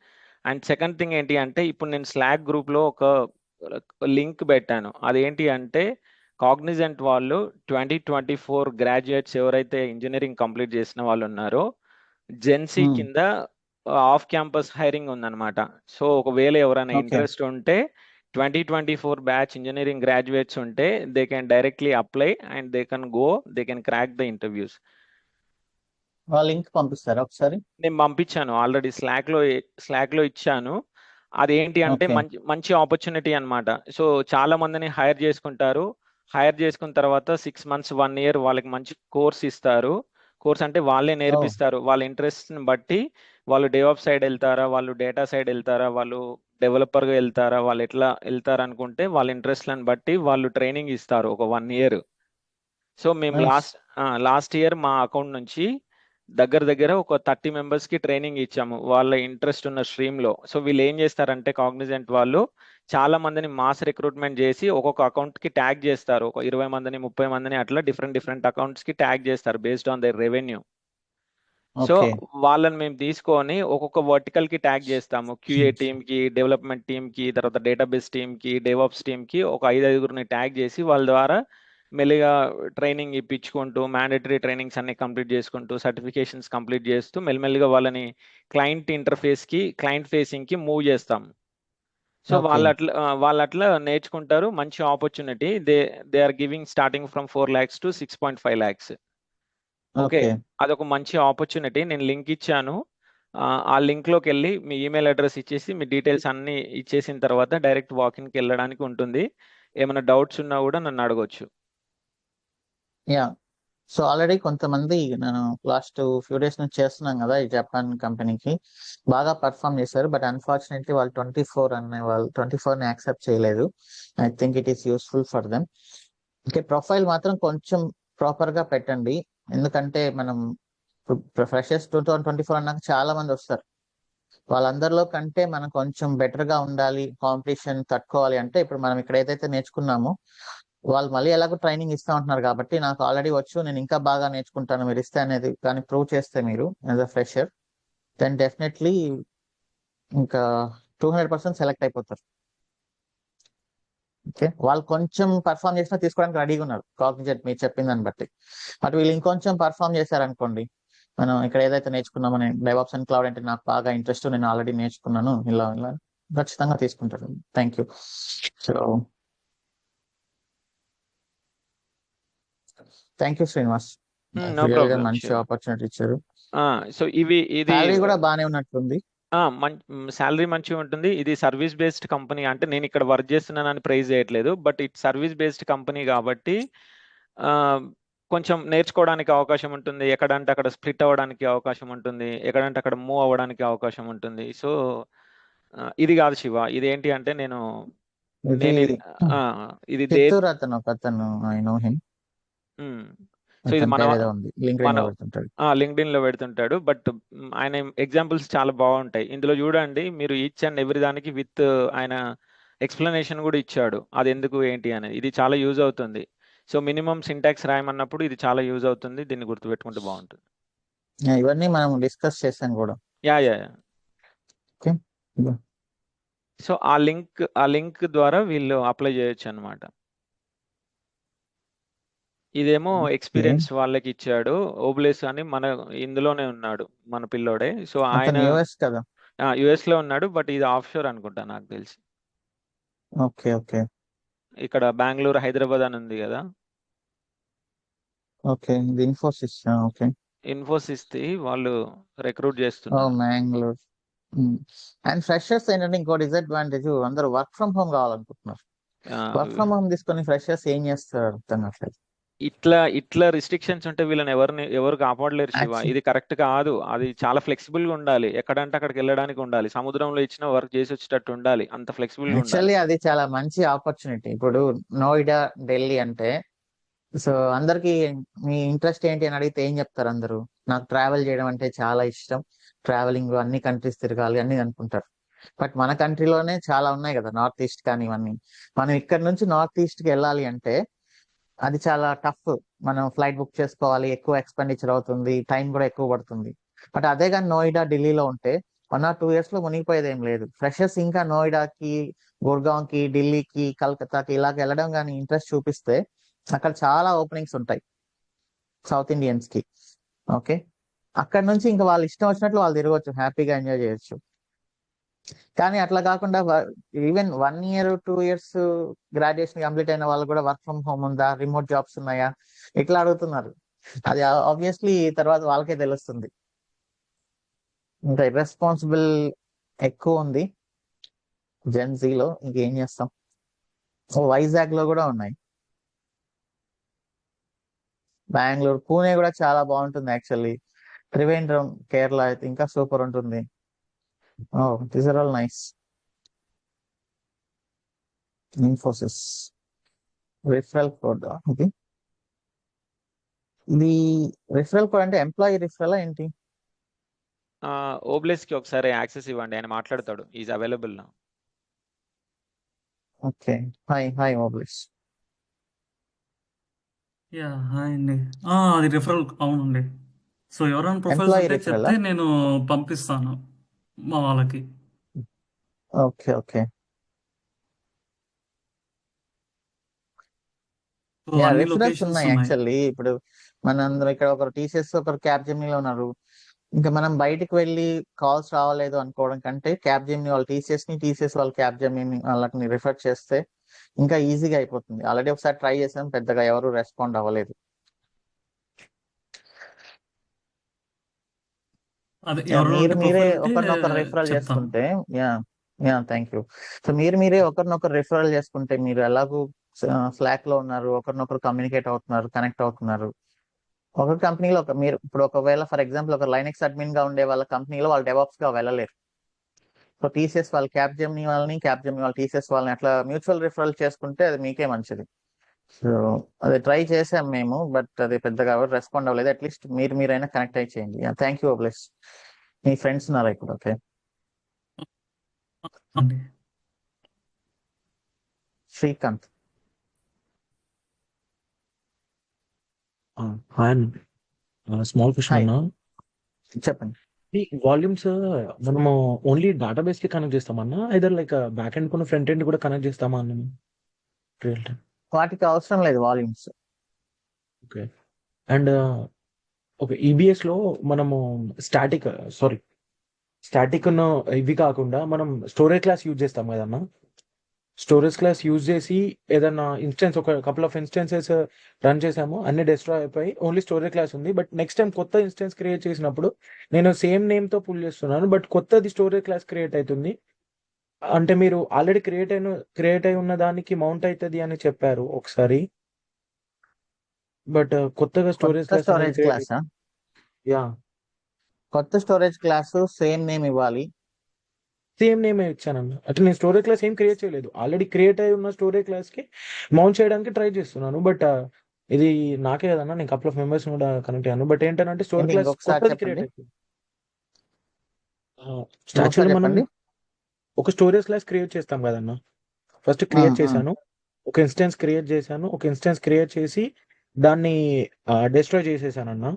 And second thing ఏంటి అంటే, ఇప్పుడు నేను స్లాక్ గ్రూప్లో ఒక లింక్ పెట్టాను. అదేంటి అంటే, కాగ్నిజెంట్ వాళ్ళు 2024 గ్రాడ్యుయేట్స్ ఎవరైతే ఇంజనీరింగ్ కంప్లీట్ చేసిన వాళ్ళు ఉన్నారో, జెన్సీ కింద ఆఫ్ క్యాంపస్ హైరింగ్ ఉందన్నమాట. సో ఒకవేళ ఎవరైనా ఓకే. ఇంట్రెస్ట్ ఉంటే 2024 బ్యాచ్ ఇంజనీరింగ్ గ్రాడ్యుయేట్స్ ఉంటే they can directly apply and they can go, they can crack the interviews. వాళ్ళ లింక్ పంపిస్తారా ఒకసారి? నేను పంపించాను ఆల్రెడీ, స్లాక్ లో ఇచ్చాను. అదేంటి అంటే ఓకే. మంచి ఆపర్చునిటీ అన్నమాట. సో చాలా మందిని హైర్ చేసుకుంటారు. హైర్ చేసుకున్న తర్వాత 6 months 1 year వాళ్ళకి మంచి కోర్స్ ఇస్తారు. కోర్స్ అంటే వాళ్ళే ఓ, నేర్పిస్తారు. వాళ్ళ ఇంట్రెస్ట్ని బట్టి వాళ్ళు డెవాప్ సైడ్ వెళ్తారా, వాళ్ళు డేటా సైడ్ వెళ్తారా, వాళ్ళు డెవలపర్గా వెళ్తారా, వాళ్ళు ఎట్లా వెళ్తారు అనుకుంటే వాళ్ళ ఇంట్రెస్ట్లను బట్టి వాళ్ళు ట్రైనింగ్ ఇస్తారు ఒక 1 year. సో మేము నైస్. లాస్ట్ ఇయర్ మా అకౌంట్ నుంచి దగ్గర ఒక 30 members కి ట్రైనింగ్ ఇచ్చాము వాళ్ళ ఇంట్రెస్ట్ ఉన్న స్ట్రీమ్ లో. సో వీళ్ళు ఏం చేస్తారంటే, కాగ్నిజెంట్ వాళ్ళు చాలా మందిని మాస్ రిక్రూట్మెంట్ చేసి ఒక్కొక్క అకౌంట్ కి ట్యాగ్ చేస్తారు. ఒక 20 మందిని 30 మందిని అట్లా డిఫరెంట్ అకౌంట్స్ కి ట్యాగ్ చేస్తారు based on their revenue. So okay. వాళ్ళని మేము తీసుకొని ఒక్కొక్క వర్టికల్ కి ట్యాగ్ చేస్తాము. క్యూఏ టీమ్ కి, డెవలప్మెంట్ టీమ్ కి, తర్వాత డేటాబేస్ టీమ్ కి, డెవాప్స్ టీమ్ కి ఒక 5-5గురిని ట్యాగ్ చేసి వాళ్ళ ద్వారా మెల్లిగా ట్రైనింగ్ ఇప్పించుకుంటూ, మ్యాండేటరీ ట్రైనింగ్స్ అన్ని కంప్లీట్ చేసుకుంటూ, సర్టిఫికేషన్స్ కంప్లీట్ చేస్తూ మెల్లిమెల్లిగా వాళ్ళని క్లయింట్ ఫేసింగ్ కి మూవ్ చేస్తాం. So okay. వాళ్ళు అట్లా నేర్చుకుంటారు. మంచి opportunity. They are giving starting from 4 lakhs to 6.5 lakhs. Okay, okay. అదొక మంచి ఆపర్చునిటీ. నేను లింక్ ఇచ్చాను. ఆ లింక్ లోకి వెళ్ళి మీ ఈమెయిల్ అడ్రస్ ఇచ్చేసి మీ డీటెయిల్స్ అన్ని ఇచ్చేసిన తర్వాత డైరెక్ట్ వాకిన్కి వెళ్ళడానికి ఉంటుంది. ఏమైనా డౌట్స్ ఉన్నా కూడా నన్ను అడగొచ్చు. యా. సో ఆల్రెడీ కొంతమంది నేను లాస్ట్ ఫ్యూ డేస్ నుంచి చేస్తున్నాం కదా ఈ జపాన్ కంపెనీకి, బాగా పర్ఫామ్ చేశారు. బట్ అన్ఫార్చునేట్లీ వాళ్ళు 24 యాక్సెప్ట్ చేయలేదు. I think it is useful for them. Okay, profile మాత్రం కొంచెం ప్రాపర్ గా పెట్టండి. ఎందుకంటే మనం ఫ్రెషర్స్ 2024 అన్నాక చాలా మంది వస్తారు. వాళ్ళందరిలో కంటే మనం కొంచెం బెటర్ గా ఉండాలి, కాంపిటీషన్ తట్టుకోవాలి అంటే ఇప్పుడు మనం ఇక్కడ ఏదైతే నేర్చుకున్నామో వాళ్ళు మళ్ళీ ఎలాగో ట్రైనింగ్ ఇస్తా ఉంటున్నారు కాబట్టి నాకు ఆల్రెడీ వచ్చు, నేను ఇంకా బాగా నేర్చుకుంటాను మీరు ఇస్తే అనేది కానీ ప్రూవ్ చేస్తే మీరు as a fresher, then definitely ఇంకా 200% సెలెక్ట్ అయిపోతారు. ఓకే, వాళ్ళు కొంచెం పర్ఫామ్ చేసినా తీసుకోవడానికి రెడీగా ఉన్నారు కాగ్నిజెంట్ మీరు చెప్పిన దాన్ని బట్టి. బట్ వీళ్ళు ఇంకొంచెం పర్ఫామ్ చేశారనుకోండి, మనం ఇక్కడ ఏదైతే నేర్చుకున్నామో, నేను డెవాప్స్ అండ్ క్లౌడ్ అంటే నాకు బాగా ఇంట్రెస్ట్, నేను ఆల్రెడీ నేర్చుకున్నాను, ఇలా ఖచ్చితంగా తీసుకుంటారు. Thank you. So thank you Srinivas, no real గా ప్రాబ్లం. మంచి ఆపర్చునిటీ ఇచ్చారు. సో ఇది శాలరీ కూడా బాగానే ఉన్నట్టుంది. శాలరీ మంచిగా ఉంటుంది. ఇది సర్వీస్ బేస్డ్ కంపెనీ. అంటే నేను ఇక్కడ వర్క్ చేస్తున్నానని ప్రైజ్ చేయట్లేదు, but it service based company కాబట్టి ఆ, కొంచెం నేర్చుకోవడానికి అవకాశం ఉంటుంది. ఎక్కడంటే అక్కడ స్ప్లిట్ అవ్వడానికి అవకాశం ఉంటుంది, ఎక్కడంటే అక్కడ మూవ్ అవ్వడానికి అవకాశం ఉంటుంది. సో ఇది కాదు శివ, ఇది ఏంటి అంటే నేను ఇది నేను ఇది ఆ, ఇది దే చిత్తూరు అతను ఒక అతను, I know him. Um. So ఇది అతని మన పేరు ఏదో ఉంది, లింక్డ్ఇన్ మన లో పెడుతుంటాడు. లింక్డ్ఇన్ లో పెడుతుంటాడు. బట్ ఆయన ఎగ్జాంపుల్స్ చాలా బాగుంటాయి ఇందులో. చూడండి మీరు, ఈచ్ అండ్ ఎవ్రీ దానికి విత్ ఆయన ఎక్స్ప్లెనేషన్ కూడా ఇచ్చాడు, అది ఎందుకు ఏంటి అనేది. ఇది చాలా యూజ్ అవుతుంది. సో మినిమం సింటాక్స్ రాయమన్నప్పుడు ఇది చాలా యూజ్ అవుతుంది. దీన్ని గుర్తుపెట్టుకుంటే బాగుంటుంది. ఇవన్నీ మనం డిస్కస్ చేసాం కూడా. యా. ఓకే. సో ఆ లింక్ ద్వారా వీళ్ళు అప్లై చేయొచ్చు అన్నమాట. ఇదేమో ఎక్స్పీరియన్స్ వాళ్ళకి ఇచ్చాడు. ఓబ్లేస్ అని మన ఇందులోనే ఉన్నాడు, మన పిల్లోడే. సో ఆయన అతను యుఎస్ కదా. యుఎస్ లో ఉన్నాడు, బట్ ఇది ఆఫ్ షోర్ అనుకుంటా నాకు తెలిసి. ఓకే. ఓకే. ఇక్కడ బెంగళూరు, హైదరాబాద్ అని ఉంది కదా. ఓకే, ఇది ఇన్ఫోసిస్. ఓకే. ఇన్ఫోసిస్ ది వాళ్ళు రిక్రూట్ ఓ, చేస్తున్నారు. మ్యాంగ్లూర్. అండ్ ఫ్రెషర్స్ ఏంటంటే ఇంకో డిసడ్వాంటేజ్, అందరూ వర్క్ ఫ్రమ్ హోమ్ కావాలనుకుంటున్నారు. వర్క్ ఫ్రమ్ హోమ్ తీసుకొని ఫ్రెషర్స్ ఏం చేస్తారు అర్థం కావట్లేదు. ఇట్లా రిస్ట్రిక్షన్స్ ఉంటే వీళ్ళని ఎవరు కాపాడలేరు శివ. యాక్చువల్ ఇది కరెక్ట్ కాదు. అది చాలా ఫ్లెక్సిబుల్ గా ఉండాలి. ఎక్కడంటే అక్కడికి వెళ్ళడానికి ఉండాలి. సముద్రంలో ఇచ్చిన వర్క్ చేసి వచ్చేటట్టు ఉండాలి. అంత ఫ్లెక్సిబుల్ గా ఉండాలి. యాక్చువల్లీ అది చాలా మంచి ఆపర్చునిటీ. ఇప్పుడు నోయిడా, ఢిల్లీ అంటే సో అందరికి మీ ఇంట్రెస్ట్ ఏంటి అని అడిగితే ఏం చెప్తారు అందరూ? నాకు ట్రావెల్ చేయడం అంటే చాలా ఇష్టం, ట్రావెలింగ్ అన్ని కంట్రీస్ తిరగాలి అన్ని అనుకుంటారు. బట్ మన కంట్రీలోనే చాలా ఉన్నాయి కదా, నార్త్ ఈస్ట్ కానీ ఇవన్నీ. మనం ఇక్కడ నుంచి నార్త్ ఈస్ట్ కి వెళ్ళాలి అంటే అది చాలా టఫ్. మనం ఫ్లైట్ బుక్ చేసుకోవాలి, ఎక్కువ ఎక్స్పెండిచర్ అవుతుంది, టైం కూడా ఎక్కువ పడుతుంది. బట్ అదే కానీ నోయిడా, ఢిల్లీలో ఉంటే 1 or 2 years లో మునిగిపోయేది ఏం లేదు. ఫ్రెషర్స్ ఇంకా నోయిడాకి, గుర్గాంవ్ కి, ఢిల్లీకి, కలకత్తాకి ఇలాగ వెళ్ళడం కానీ ఇంట్రెస్ట్ చూపిస్తే అక్కడ చాలా ఓపెనింగ్స్ ఉంటాయి సౌత్ ఇండియన్స్ కి. ఓకే, అక్కడ నుంచి ఇంకా వాళ్ళు ఇష్టం వచ్చినట్లు వాళ్ళు తిరగచ్చు, హ్యాపీగా ఎంజాయ్ చేయొచ్చు. కానీ అట్లా కాకుండా even 1 year 2 years graduation complete అయిన వాళ్ళు కూడా వర్క్ ఫ్రమ్ హోమ్ ఉందా, రిమోట్ జాబ్స్ ఉన్నాయా ఇట్లా అడుగుతున్నారు. అది ఆబ్వియస్లీ తర్వాత వాళ్ళకే తెలుస్తుంది. ఇంకా ఇర్రెస్పాన్సిబుల్ ఎక్కువ ఉంది జెన్జీలో, ఇంకేం చేస్తాం. వైజాగ్ లో కూడా ఉన్నాయి, బెంగళూరు, పూణే కూడా చాలా బాగుంటుంది యాక్చువల్లీ. త్రివేంద్రం, కేరళ అయితే ఇంకా సూపర్ ఉంటుంది. Oh, these are all nice. Infosys referral code, ఇది ఇది రిఫరల్ కోడ్ అంటే ఎంప్లాయీ రిఫరల్ ఏంటి? ఓబ్లేస్ కి ఒకసారి యాక్సెస్ ఇవ్వండి, ఆయన మాట్లాడతాడు. ఈజ్ అవైలబుల్ నా. Okay, hi hi mobiles. Yeah hi అండి. అది రిఫరల్ అవునండి. సో ఎవరైనా ప్రొఫైల్స్ ఎంప్లాయీ ఉంటే రిఫరల్. చెప్తే నేను పంపిస్తాను మా వాళ్ళకి. ఓకే ఓకే, సో యా అన్ని రిఫరల్స్ లొకేషన్స్ ఉన్నాయి ఉన్నాయి. యాక్చువల్లీ. ఇప్పుడు మనందరం ఇక్కడ ఒకరు టీసీఎస్, ఒకరు క్యాబ్ జెమినీలో ఉన్నారు. ఇంకా మనం బయటికి వెళ్ళి కాల్స్ రావలేదు అనుకోవడం కంటే క్యాబ్ జెమినీ వాళ్ళు టీసీఎస్ ని, టీసీఎస్ వాళ్ళు క్యాబ్ జెమినీ వాళ్ళని రిఫర్ చేస్తే ఇంకా ఈజీగా అయిపోతుంది. ఆల్రెడీ ఒకసారి ట్రై చేసాం, పెద్దగా ఎవరు రెస్పాండ్ అవ్వలేదు. అదే యా, ఎవరైనా మీరు ఉంటే మీరే ప్రొఫైల్ ఉంటే ఒకరినొకరు రిఫరల్ చెప్తాను. చేసుకుంటే, yeah yeah thank you. So మీరు మీరే ఒకరినొకరు రిఫరల్ చేసుకుంటే, మీరు ఎలాగూ స్లాక్ లో ఉన్నారు, ఒకరినొకరు కమ్యూనికేట్ అవుతున్నారు, కనెక్ట్ అవుతున్నారు. ఒక కంపెనీలో మీరు ఇప్పుడు ఒకవేళ ఫర్ ఎగ్జాంపుల్ ఒక లైనెక్స్ అడ్మిన్ గా ఉండే వాళ్ళ కంపెనీలో వాళ్ళు డెవాప్స్ గా వెళ్ళలేరు. సో టీసీఎస్ వాళ్ళు క్యాబ్ జెమినీ వాళ్ళని, క్యాబ్ జెమినీ వాళ్ళు టీసీఎస్ వాళ్ళని అట్లా మ్యూచువల్ రిఫరల్ చేసుకుంటే అది మీకే మంచిది. సో అది ట్రై చేసాం మేము, బట్ అది పెద్దగా ఎవరు రెస్పాండ్ అవ్వలేదు. అట్లీస్ట్ మీరైనా కనెక్ట్ అయి చేయండి. థ్యాంక్ యూ అబ్లెస్. మీ ఫ్రెండ్స్ ఉన్నారా ఇప్పుడు? ఓకే, అండి శ్రీకాంత్. హాయ్ అన్న. స్మాల్ క్వశ్చన్ హాయ్, అన్న. చెప్పండి. ఈ వాల్యూమ్స్ మనము ఓన్లీ డేటాబేస్ కి కనెక్ట్ చేస్తామన్నా, ఐదర్ లైక్ బ్యాక్ ఎండ్ కొన్ని ఫ్రంట్ ఎండ్ కూడా కనెక్ట్ చేస్తామా అన్న రియల్ టైం? వాటికి అవసరం లేదు volumes. Okay. And okay, EBS లో మనము స్టాటిక్ ఇవి కాకుండా మనం స్టోరేజ్ క్లాస్ యూజ్ చేస్తాం కదన్నా. స్టోరేజ్ క్లాస్ యూజ్ చేసి ఏదన్నా ఇన్స్టెన్స్, ఒక కపుల్ ఆఫ్ ఇన్స్టెన్సెస్ రన్ చేసాము, అన్ని డిస్ట్రాయ్ అయిపోయి ఓన్లీ స్టోరేజ్ క్లాస్ ఉంది. బట్ నెక్స్ట్ టైం కొత్త ఇన్స్టెన్స్ క్రియేట్ చేసినప్పుడు నేను సేమ్ నేమ్ తో పుల్ చేస్తున్నాను, బట్ కొత్తది స్టోరేజ్ క్లాస్ క్రియేట్ అవుతుంది. అంటే మీరు ఆల్రెడీ క్రియేట్ అయి ఉన్న దానికి మౌంట్ అవుతుంది అని చెప్పారు ఒకసారి, బట్ కొత్తగా స్టోరేజ్ కొత్త క్లాస్ అనేది స్టోరేజ్ క్రియేట్. క్లాసా? యా, కొత్త స్టోరేజ్ క్లాస్ సేమ్ నేమ్ ఇవ్వాలి. సేమ్ నేమ్ ఇచ్చానన్న. అంటే నేను స్టోరేజ్ క్లాస్ ఏం క్రియేట్ చేయలేదు, ఆల్రెడీ క్రియేట్ అయి ఉన్న స్టోరేజ్ క్లాస్ కి మౌంట్ చేయడానికి ట్రై చేస్తున్నాను. బట్ ఇది నాకే కదన్నా, నేను కపుల్ ఆఫ్ మెంబర్స్ కూడా కనెక్ట్ అయ్యాను. బట్ ఏంటంటే స్టోరేజ్ ఏంటి క్లాస్ ఇంకొకసారి కొత్తది చెప్పండి, క్రియేట్ అవుతుంది. ఇంకొకసారి యాక్చువల్లీ మనం చెప్పండి. ఒక స్టోరేజ్ క్లాస్ క్రియేట్ చేస్తాం కదన్నా. ఫస్ట్ క్రియేట్ చేశాను, ఒక ఇన్స్టెన్స్ క్రియేట్ చేశాను, ఒక ఇన్స్టెన్స్ క్రియేట్ చేసి దాన్ని డిస్ట్రాయ్ చేసేసానన్నా.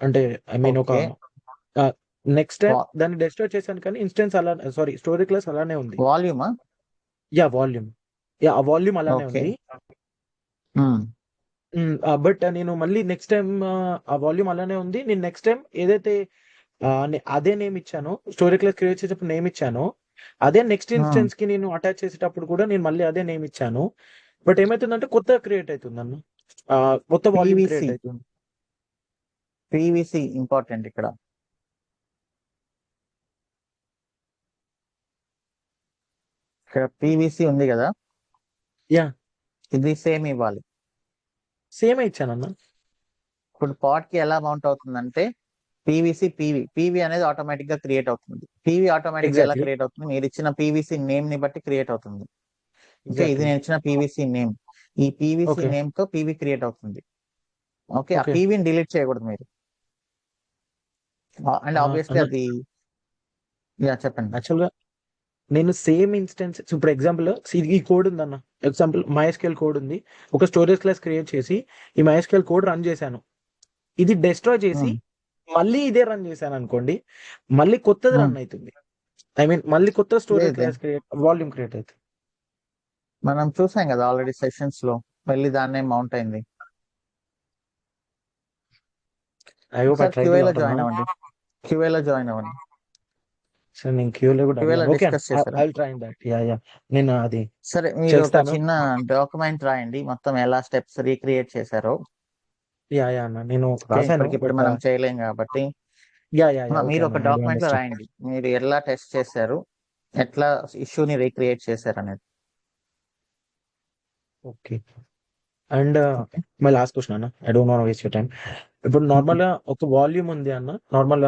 అంటే ఐ మీన్ ఒక ఓకే, నెక్స్ట్ టైం దాన్ని డిస్ట్రాయ్ చేశాను, కానీ ఇన్స్టెన్స్ అలా, సారీ, స్టోరేజ్ క్లాస్ అలానే ఉంది. వాల్యూమా? యా వాల్యూమ్, ఆ వాల్యూమ్ అలానే ఓకే, ఉంది. బట్ నేను మళ్ళీ నెక్స్ట్ టైం ఆ వాల్యూమ్ అలానే ఉంది. నేను నెక్స్ట్ టైం ఏదైతే అదే నేమ్ ఇచ్చానో, స్టోరేజ్ క్లాస్ క్రియేట్ చేసేటప్పుడు నేమ్ ఇచ్చానో, అదే నెక్స్ట్ ఇన్స్టెన్స్ కి నేను అటాచ్ చేసేటప్పుడు కూడా నేను మళ్ళీ అదే నేమ్ ఇచ్చాను. బట్ ఏమైతుందంటే కొత్త క్రియేట్ అవుతుంది అన్న, కొత్త వాల్యూమ్ పీవీసీ. క్రియేట్ అవుతుంది. పీవీసీ ఇంపార్టెంట్ ఇక్కడ. ఇక్కడ పీవీసీ ఉంది కదా, యా, ఇది సేమ్ ఇవ్వాలి. సేమ్ ఇచ్చానన్న. ఇప్పుడు పాట్ కి ఎలా మౌంట్ అవుతుందంటే పీవీసీ పీవీ అనేది ఆటోమేటిక్ గా క్రియేట్ అవుతుంది. పీవీ ఆటోమేటిక్ గా ఎలా ఎగ్జాక్ట్లీ క్రియేట్ అవుతుంది? మీరు ఇచ్చిన పీవీసీ నేమ్ ని బట్టి క్రియేట్ అవుతుంది. ఓకే, ఇది ఎగ్జాక్ట్లీ నేను ఇచ్చిన పీవీసీ నేమ్. ఈ పీవీసీ ఓకే నేమ్ తో పీవీ క్రియేట్ అవుతుంది. ఓకే, ఆ ఓకే పీవీని డిలీట్ చేయకూడదు మీరు. అండ్ ఆబ్వియస్లీ అన్న అది చెప్పండి. యాక్చువల్గా నేను సేమ్ ఇన్స్టెన్స్ ఇప్పుడు ఎగ్జాంపుల్ ఈ కోడ్ ఉందన్న, ఎగ్జాంపుల్ MySQL కోడ్ ఉంది, ఒక స్టోరేజ్ క్లాస్ క్రియేట్ చేసి ఈ MySQL కోడ్ రన్ చేశాను, ఇది డిస్ట్రాయ్ చేసి మళ్ళీ ఇదే రన్ చేశాను అనుకోండి, మళ్ళీ కొత్తది రన్ అవుతుంది. ఐ మీన్ మళ్ళీ కొత్త స్టోరేజ్ లేదు, క్లాస్ వాల్యూమ్ క్రియేట్ అవుతుంది. మనం చూసాం కదా ఆల్రెడీ సెషన్స్ లో, మళ్ళీ దాన్నే మౌంట్ అయింది. ఐ హోప్ ఐ ఒకసారి ట్రై క్యూఏలో అవుట్ జాయిన్ అన్న. అవ్వండి. క్యూఏలో జాయిన్ అవ్వండి. సరే నేను క్యూలో కూడా క్యూఏలో అడిగాను. ఓకే డిస్కస్ చేశారా? I try that. యా నేను అది సరే, మీరు ఒక చేస్తాను. చిన్న డాక్యుమెంట్ రాయండి, మొత్తం ఎలా స్టెప్స్ రీక్రియేట్ చేశారో. యా అన్న నేను ఓకే, రాశాను, ఇప్పటికిప్పుడు బట్ మనం చేయలేం కాబట్టి యా ఓకే మీరు అన్న, ఒక ఐ డూ డాక్యుమెంట్ లో అండర్స్టాండ్. రాయండి, మీరు ఎలా టెస్ట్ చేశారు, ఎట్లా ఇష్యూని రీక్రియేట్ చేశారు అనేది. Okay and okay. My last question అన్న, I don't want waste your time. ఇప్పుడు నార్మల్ గా ఒక వాల్యూమ్ ఉంది అన్న, నార్మల్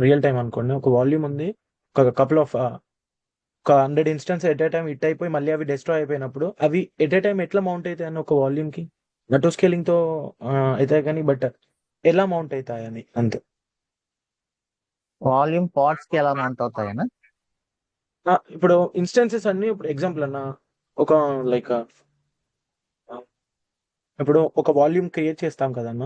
రియల్ టైం అనుకోండి, ఒక వాల్యూమ్ ఉంది, ఒక కపుల్ ఆఫ్ ఒక 100 instance at a time hit అయిపోయి మళ్ళీ అవి డిస్ట్రాయ్ అయిపోయినప్పుడు అవి ఎట్ ఏ టైం ఎట్లా మౌంట్ అవుతాయి అన్న, ఒక వాల్యూమ్ కి నటో స్కేలింగ్ తో అవుతాయి కానీ, బట్ ఎలా మౌంట్ అవుతాయి అని అంతే. వాల్యూమ్ పార్ట్స్ కి ఎలా మౌంట్ అవుతాయనా? ఇప్పుడు ఇన్స్టెన్సెస్ అన్ని, ఇప్పుడు ఎగ్జాంపుల్ అన్న, ఒక లైక్ ఇప్పుడు ఒక వాల్యూమ్ క్రియేట్ చేస్తాం కదన్న,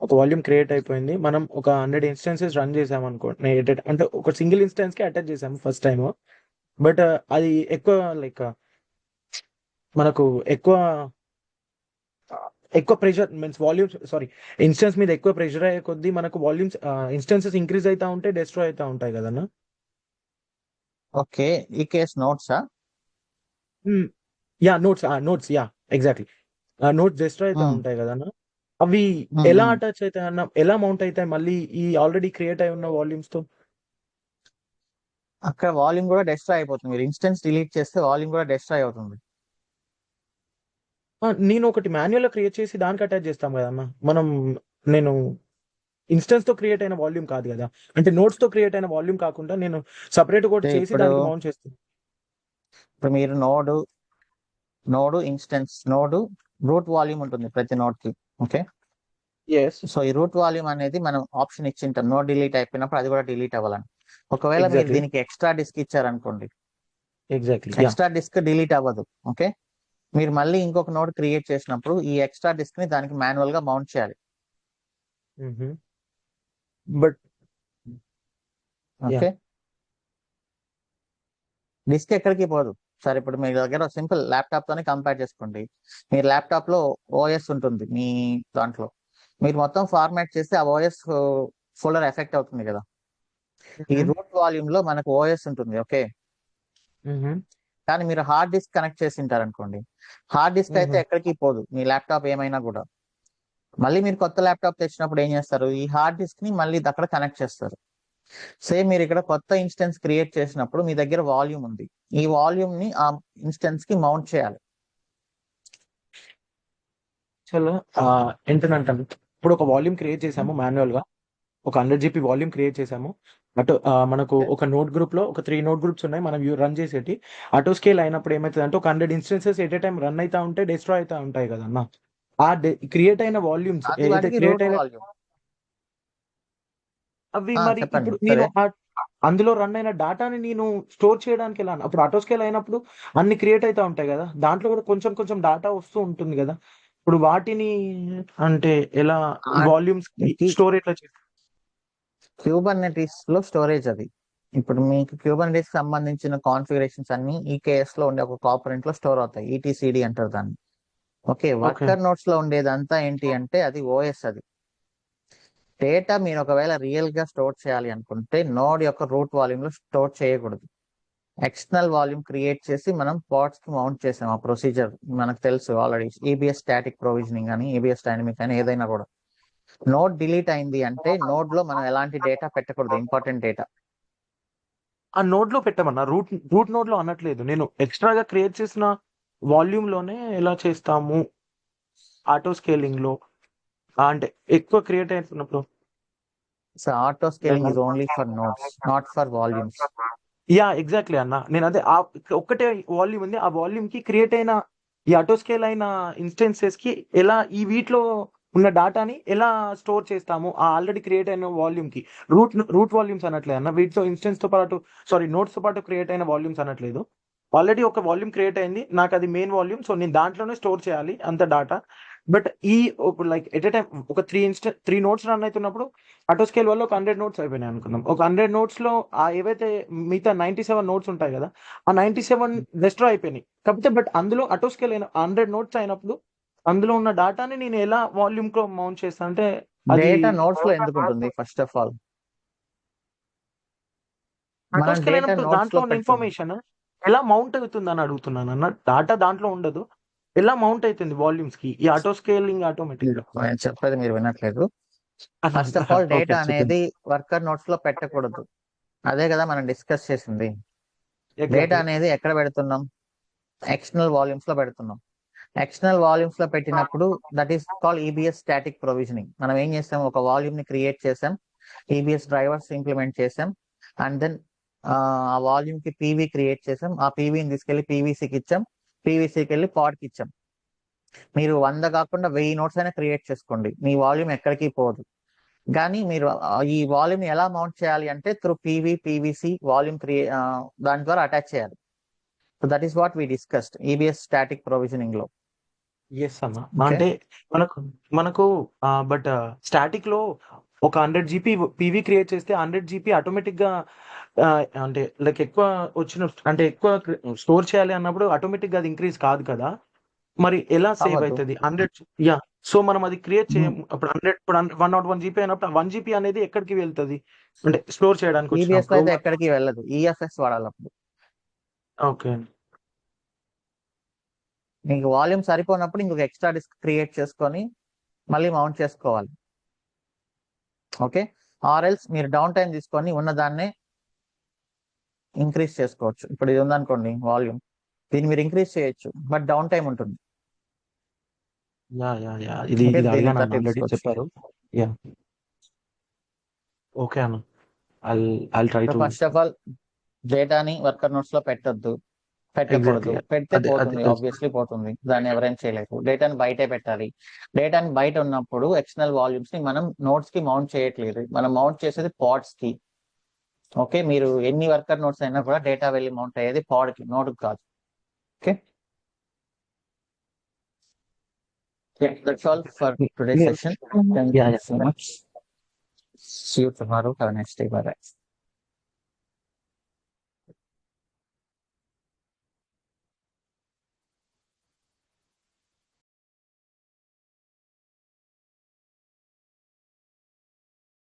ఒక వాల్యూమ్ క్రియేట్ అయిపోయింది, మనం ఒక 100 ఇన్స్టెన్సెస్ రన్ చేసాం అనుకోండి, అంటే ఒక సింగిల్ ఇన్స్టెన్స్ కి అటాచ్ చేసాము ఫస్ట్ టైం, బట్ అది ఎక్కువ లైక్ మనకు ఎక్కువ ఎక్కువ pressure means volumes sorry instance మీద ఎక్కువ ప్రెషర్ అయ్యే కొద్దీ మనకు వాల్యూమ్స్ ఇన్స్టెన్సెస్ ఇంక్రీజ్ అవుతా ఉంటాయి, డిస్ట్రాయ్ అవుతా ఉంటాయి కదన్నా. ఓకే, ఈ కేస్ నోట్సా? Yeah notes yeah exactly, notes destroy అవుతా ఉంటాయి కదన్నా. అవి ఎలా అటాచ్ అవుతాయి అన్న, ఎలా మౌంట్ అవుతాయి మళ్ళీ ఈ ఆల్రెడీ క్రియేట్ అయి ఉన్న వాల్యూమ్స్ తో? అక్కడ వాల్యూమ్ కూడా డిస్ట్రాయ్ అయిపోతుంది. మీరు ఇన్స్టెన్స్ డిలీట్ చేస్తే వాల్యూమ్ కూడా డిస్ట్రాయ్ అవుతుంది. నేను ఒకటి మాన్యువల్ గా క్రియేట్ చేసి దానికి అటాచ్ చేస్తాం కదన్నా మనం. నేను ఇన్స్టెన్స్ తో క్రియేట్ అయిన వాల్యూమ్ కాదు కదా, అంటే నోట్స్ తో క్రియేట్ అయిన వాల్యూమ్ కాకుండా నేను సపరేట్ కూడా చేసి ఇప్పుడు దానికి మౌంట్ చేస్తాను. ఇప్పుడు మీరు నోడు ఇన్స్టెన్స్ రూట్ వాల్యూమ్ ఉంటుంది ప్రతి నోడ్ కి. ఓకే, ఎస్ సో ఈ రూట్ వాల్యూమ్ అనేది మనం ఆప్షన్ ఇచ్చింటాం, నోడ్ డిలీట్ అయిపోయినప్పుడు అది కూడా డిలీట్ అవ్వాలని. ఒకవేళ మీరు ఎగ్జాక్ట్లీ దీనికి ఎక్స్ట్రా డిస్క్ ఇచ్చారనుకోండి, exactly yeah. Extra disk delete అవ్వదు. ఓకే, మీరు మళ్ళీ ఇంకొక నోడ్ క్రియేట్ చేసినప్పుడు ఈ ఎక్స్ట్రా డిస్క్ ని దానికి మాన్యువల్ గా మౌంట్ చేయాలి. బట్ యా ఓకే, డిస్క్ ఎక్కడికి పోదు. సరే, ఇప్పుడు మీ దగ్గర సింపుల్ ల్యాప్టాప్ తోనే కంపేర్ చేసుకోండి. మీ ల్యాప్టాప్ లో ఓఎస్ ఉంటుంది మీ దాంట్లో, మీరు మొత్తం ఫార్మాట్ చేస్తే ఆ ఓఎస్ ఫోల్డర్ ఎఫెక్ట్ అవుతుంది కదా. ఈ రూట్ వాల్యూమ్ లో మనకు ఓఎస్ ఉంటుంది. ఓకే, కానీ మీరు హార్డ్ డిస్క్ కనెక్ట్ చేసి ఉంటారు అనుకోండి, హార్డ్ డిస్క్ అయితే ఎక్కడికి పోదు, మీ ల్యాప్టాప్ ఏమైనా కూడా. మళ్ళీ మీరు కొత్త ల్యాప్టాప్ తెచ్చినప్పుడు ఏం చేస్తారు, ఈ హార్డ్ డిస్క్ ని మళ్ళీ అక్కడ కనెక్ట్ చేస్తారు. సేమ్ మీరు ఇక్కడ కొత్త ఇన్స్టెన్స్ క్రియేట్ చేసినప్పుడు మీ దగ్గర వాల్యూమ్ ఉంది, ఈ వాల్యూమ్ ని ఆ ఇన్స్టెన్స్ కి మౌంట్ చేయాలి. చలో ఏంటంటే ఇప్పుడు ఒక వాల్యూమ్ క్రియేట్ చేసాము మాన్యువల్ గా, ఒక 100 GB వాల్యూమ్ క్రియేట్ చేసాము, బట్ మనకు ఒక నోట్ గ్రూప్ లో ఒక 3 నోట్ గ్రూప్స్ ఉన్నాయి మనం రన్ చేసేటి. ఆటో స్కేల్ అయినప్పుడు ఏమవుతుంది అంటే ఒక 100 instances at a time run అవుతా ఉంటే డిస్ట్రాయ్ అవుతా ఉంటాయి కదన్నా. ఆ క్రియేట్ అయిన వాల్యూమ్స్ అది ఏదైతే వాటికి క్రియేట్ రూట్ అయిన వాల్యూమ్. అవి మరి చెప్పండి. ఇప్పుడు సరే, నేను అందులో రన్ అయిన డేటాని నేను స్టోర్ చేయడానికి ఎలా అప్పుడు ఆటో స్కేల్ అయినప్పుడు అన్ని క్రియేట్ అవుతా ఉంటాయి కదా, దాంట్లో కూడా కొంచెం కొంచెం డేటా వస్తూ ఉంటుంది కదా, ఇప్పుడు వాటిని అంటే ఎలా వాల్యూమ్స్ స్టోర్ ఎట్లా చేస్తారు? క్యూబర్నెటిస్ లో స్టోరేజ్ అది. ఇప్పుడు మీకు క్యూబర్నెటిస్ సంబంధించిన కాన్ఫిగరేషన్స్ అన్ని ఈ కేఎస్ లో ఉండే ఒక కాంపోనెంట్ లో స్టోర్ అవుతాయి, ఈటీసీడీ అంటారు దాన్ని. ఓకే, ఓకే వర్కర్ నోట్స్ లో ఉండేదంతా ఏంటి అంటే అది ఓఎస్. అది డేటా మీరు ఒకవేళ రియల్ గా స్టోర్ చేయాలి అనుకుంటే నోడ్ యొక్క రూట్ వాల్యూమ్ లో స్టోర్ చేయకూడదు. ఎక్స్టర్నల్ వాల్యూమ్ క్రియేట్ చేసి మనం పార్ట్స్ కి మౌంట్ చేసాం. ఆ ప్రొసీజర్ మనకు తెలుసు ఆల్రెడీ, ఈబిఎస్ స్టాటిక్ ప్రొవిజనింగ్ అని, ఈబిఎస్ డైనమిక్ అని, ఏదైనా కూడా. నోడ్ డిలీట్ అయింది అంటే నోడ్ లో మనం ఎలాంటి డేటా పెట్టకూడదు, ఇంపార్టెంట్ డేటా. ఆ నోడ్ లో పెట్టమన్నా, రూట్ నోడ్ లో అనట్లేదు నేను, ఎక్స్ట్రాగా క్రియేట్ చేసిన వాల్యూమ్ లోనే ఎలా చేస్తాము ఆటో స్కేలింగ్ లో అంటే ఎక్కువ క్రియేట్ అవుతున్నప్పుడు so auto scaling is only for notes, not for volumes. Yeah exactly అన్న, నేను అదే ఒక్కటే వాల్యూమ్ ఉంది, ఆ వాల్యూమ్ కి క్రియేట్ అయిన ఈ ఆటో స్కేల్ అయిన ఇన్స్టెన్సెస్ కి ఎలా ఈ వీటిలో ఉన్న డాటాని ఎలా స్టోర్ చేస్తాము ఆ ఆల్రెడీ క్రియేట్ అయిన వాల్యూమ్ కి. రూట్ వాల్యూమ్స్ అనట్లేదు అన్న, వీటితో ఇన్స్టెన్స్ తో పాటు నోట్స్ తో పాటు క్రియేట్ అయిన వాల్యూమ్స్ అనట్లేదు. ఆల్రెడీ ఒక వాల్యూమ్ క్రియేట్ అయింది, నాకు అది మెయిన్ వాల్యూమ్, సో నేను దాంట్లోనే స్టోర్ చేయాలి అంత డాటా. బట్ ఈ లైక్ ఎట్ ఎ టైం ఒక త్రీ నోట్స్ రన్ అవుతున్నప్పుడు ఆటో స్కేల్ వల్ల ఒక 100 నోట్స్ అయిపోయినాయి అనుకుందాం. ఒక 100 నోట్స్ లో ఆ ఏవైతే మిగతా 97 నోట్స్ ఉంటాయి కదా, ఆ 97 డిస్ట్రాయ్ అయిపోయినాయి. కాకపోతే బట్ అందులో ఆటో స్కేల్ అయిన 100 నోట్స్ అయినప్పుడు అందులో ఉన్న డాటాని నేను ఎలా వాల్యూమ్ లో మౌంట్ చేస్తాను అంటే అది డేటా నోట్స్ లో ఎందుకు ఉంటుంది? ఫస్ట్ ఆఫ్ ఆల్ ఆటో మనం స్కేల్ డేటా అయినప్పుడు నోట్స్ దాంట్లో లో ఉన్న పెడుతుంది. ఇన్ఫర్మేషన్ ఎలా మౌంట్ అవుతుంది అని అడుగుతున్నాను అన్న. డాటా దాంట్లో ఉండదు, ఎలా మౌంట్ అవుతుంది వాల్యూమ్స్ కి ఈ ఆటో స్కేలింగ్ ఆటోమేటిక్ గా. నేను చెప్పేది మీరు వినట్లేదు. First of all okay data చెప్పండి. అనేది వర్కర్ నోట్స్ లో పెట్టకూడదు. అదే కదా మనం డిస్కస్ చేసింది. Data exactly. అనేది ఎక్కడ పెడుతున్నాం? ఎక్స్టర్నల్ వాల్యూమ్స్ లో పెడుతున్నాం. ఎక్స్టర్నల్ వాల్యూమ్స్ లో పెట్టినప్పుడు that is call EBS static provisioning. మనం ఏం చేసాం? ఒక వాల్యూమ్ ని క్రియేట్ చేసాం, ఈబిఎస్ డ్రైవర్స్ ఇంప్లిమెంట్ చేసాం, అండ్ దెన్ ఆ వాల్యూమ్ కి పీవీ క్రియేట్ చేసాం. ఆ పీవీని తీసుకెళ్లి పీవీసీకి ఇచ్చాం, పీవీసీకి వెళ్ళి పాడ్కి ఇచ్చాం. మీరు 100 కాకుండా 1000 నోట్స్ అయినా క్రియేట్ చేసుకోండి, మీ వాల్యూమ్ ఎక్కడికి పోదు. కానీ మీరు ఈ వాల్యూమ్ ఎలా మౌంట్ చేయాలి అంటే త్రూ పీవీసీ వాల్యూమ్ దాని ద్వారా అటాచ్ చేయాలి. So that is what we discussed EBS static provisioning లో. ఎస్ అన్న, ఓకే, అంటే మనకు మనకు బట్ స్టాటిక్ లో ఒక 100 జీబీ పీవీ క్రియేట్ చేస్తే 100 జీబీ ఆటోమేటిక్ గా అంటే లైక్ ఎక్కువ వచ్చిన అంటే ఎక్కువ స్టోర్ చేయాలి అన్నప్పుడు ఆటోమేటిక్ గా అది ఇంక్రీజ్ కాదు కదా, మరి ఎలా సేవ్ అవ్వదు. అవుతుంది 100? యా, సో మనం అది క్రియేట్ చేయము అప్పుడు 100, ఇప్పుడు 101 జీబీ అయినప్పుడు 1 జీబీ అనేది ఎక్కడికి వెళ్తుంది అంటే స్టోర్ చేయడానికి ఈబిఎస్ లో వచ్చినప్పుడు? అయితే ఎక్కడికి వెళ్ళదు, ఈఎఫ్ఎస్ వాడాలి అప్పుడు. ఓకే. మీకు వాల్యూమ్ సరిపోనప్పుడు ఇంకొక ఎక్స్ట్రా డిస్క్ క్రియేట్ చేసుకొని మళ్ళీ మౌంట్ చేసుకోవాలి. ఓకే, ఆర్ఎల్స్ మీరు డౌన్ టైం తీసుకొని ఉన్నదాన్నే ఇంక్రీజ్ చేసుకోవచ్చు. ఇప్పుడు ఇది ఉందనుకోండి వాల్యూమ్, దీన్ని మీరు ఇంక్రీజ్ చేయొచ్చు, బట్ డౌన్ టైం ఉంటుంది. యా యా యా, ఇది ఓకే, ఇది దీన్ని అడిగాను అన్న, థర్టీ ఆల్రెడీ తీసుకోవచ్చు. చెప్పారు. యా ఓకే అన్న, I'll try so to. First of all డేటాని వర్కర్ నోట్స్ లో పెట్టొద్దు, పెట్టకూడదు. ఎగ్జాక్ట్లీ, పెడితే అదే అదే పోతుంది, తెలుసు. ఆబ్వియస్లీ పోతుంది, దాన్ని ఎవరైనా చేయలేరు. డేటాని బయటే పెట్టాలి. డేటాని బయట ఉన్నప్పుడు ఎక్స్టర్నల్ వాల్యూమ్స్ ని మనం నోట్స్ కి మౌంట్ చేయట్లేదు, మనం మౌంట్ చేసేది పాడ్స్ కి. ఓకే, మీరు ఎన్ని వర్కర్ నోట్స్ అయినా కూడా డేటా వెళ్ళి మౌంట్ అయ్యేది పాడ్ కి, నోట్ కాదు. Okay, that's all for today session. Thank yeah you yeah. So much. See you tomorrow. Have a nice day. Bye bye.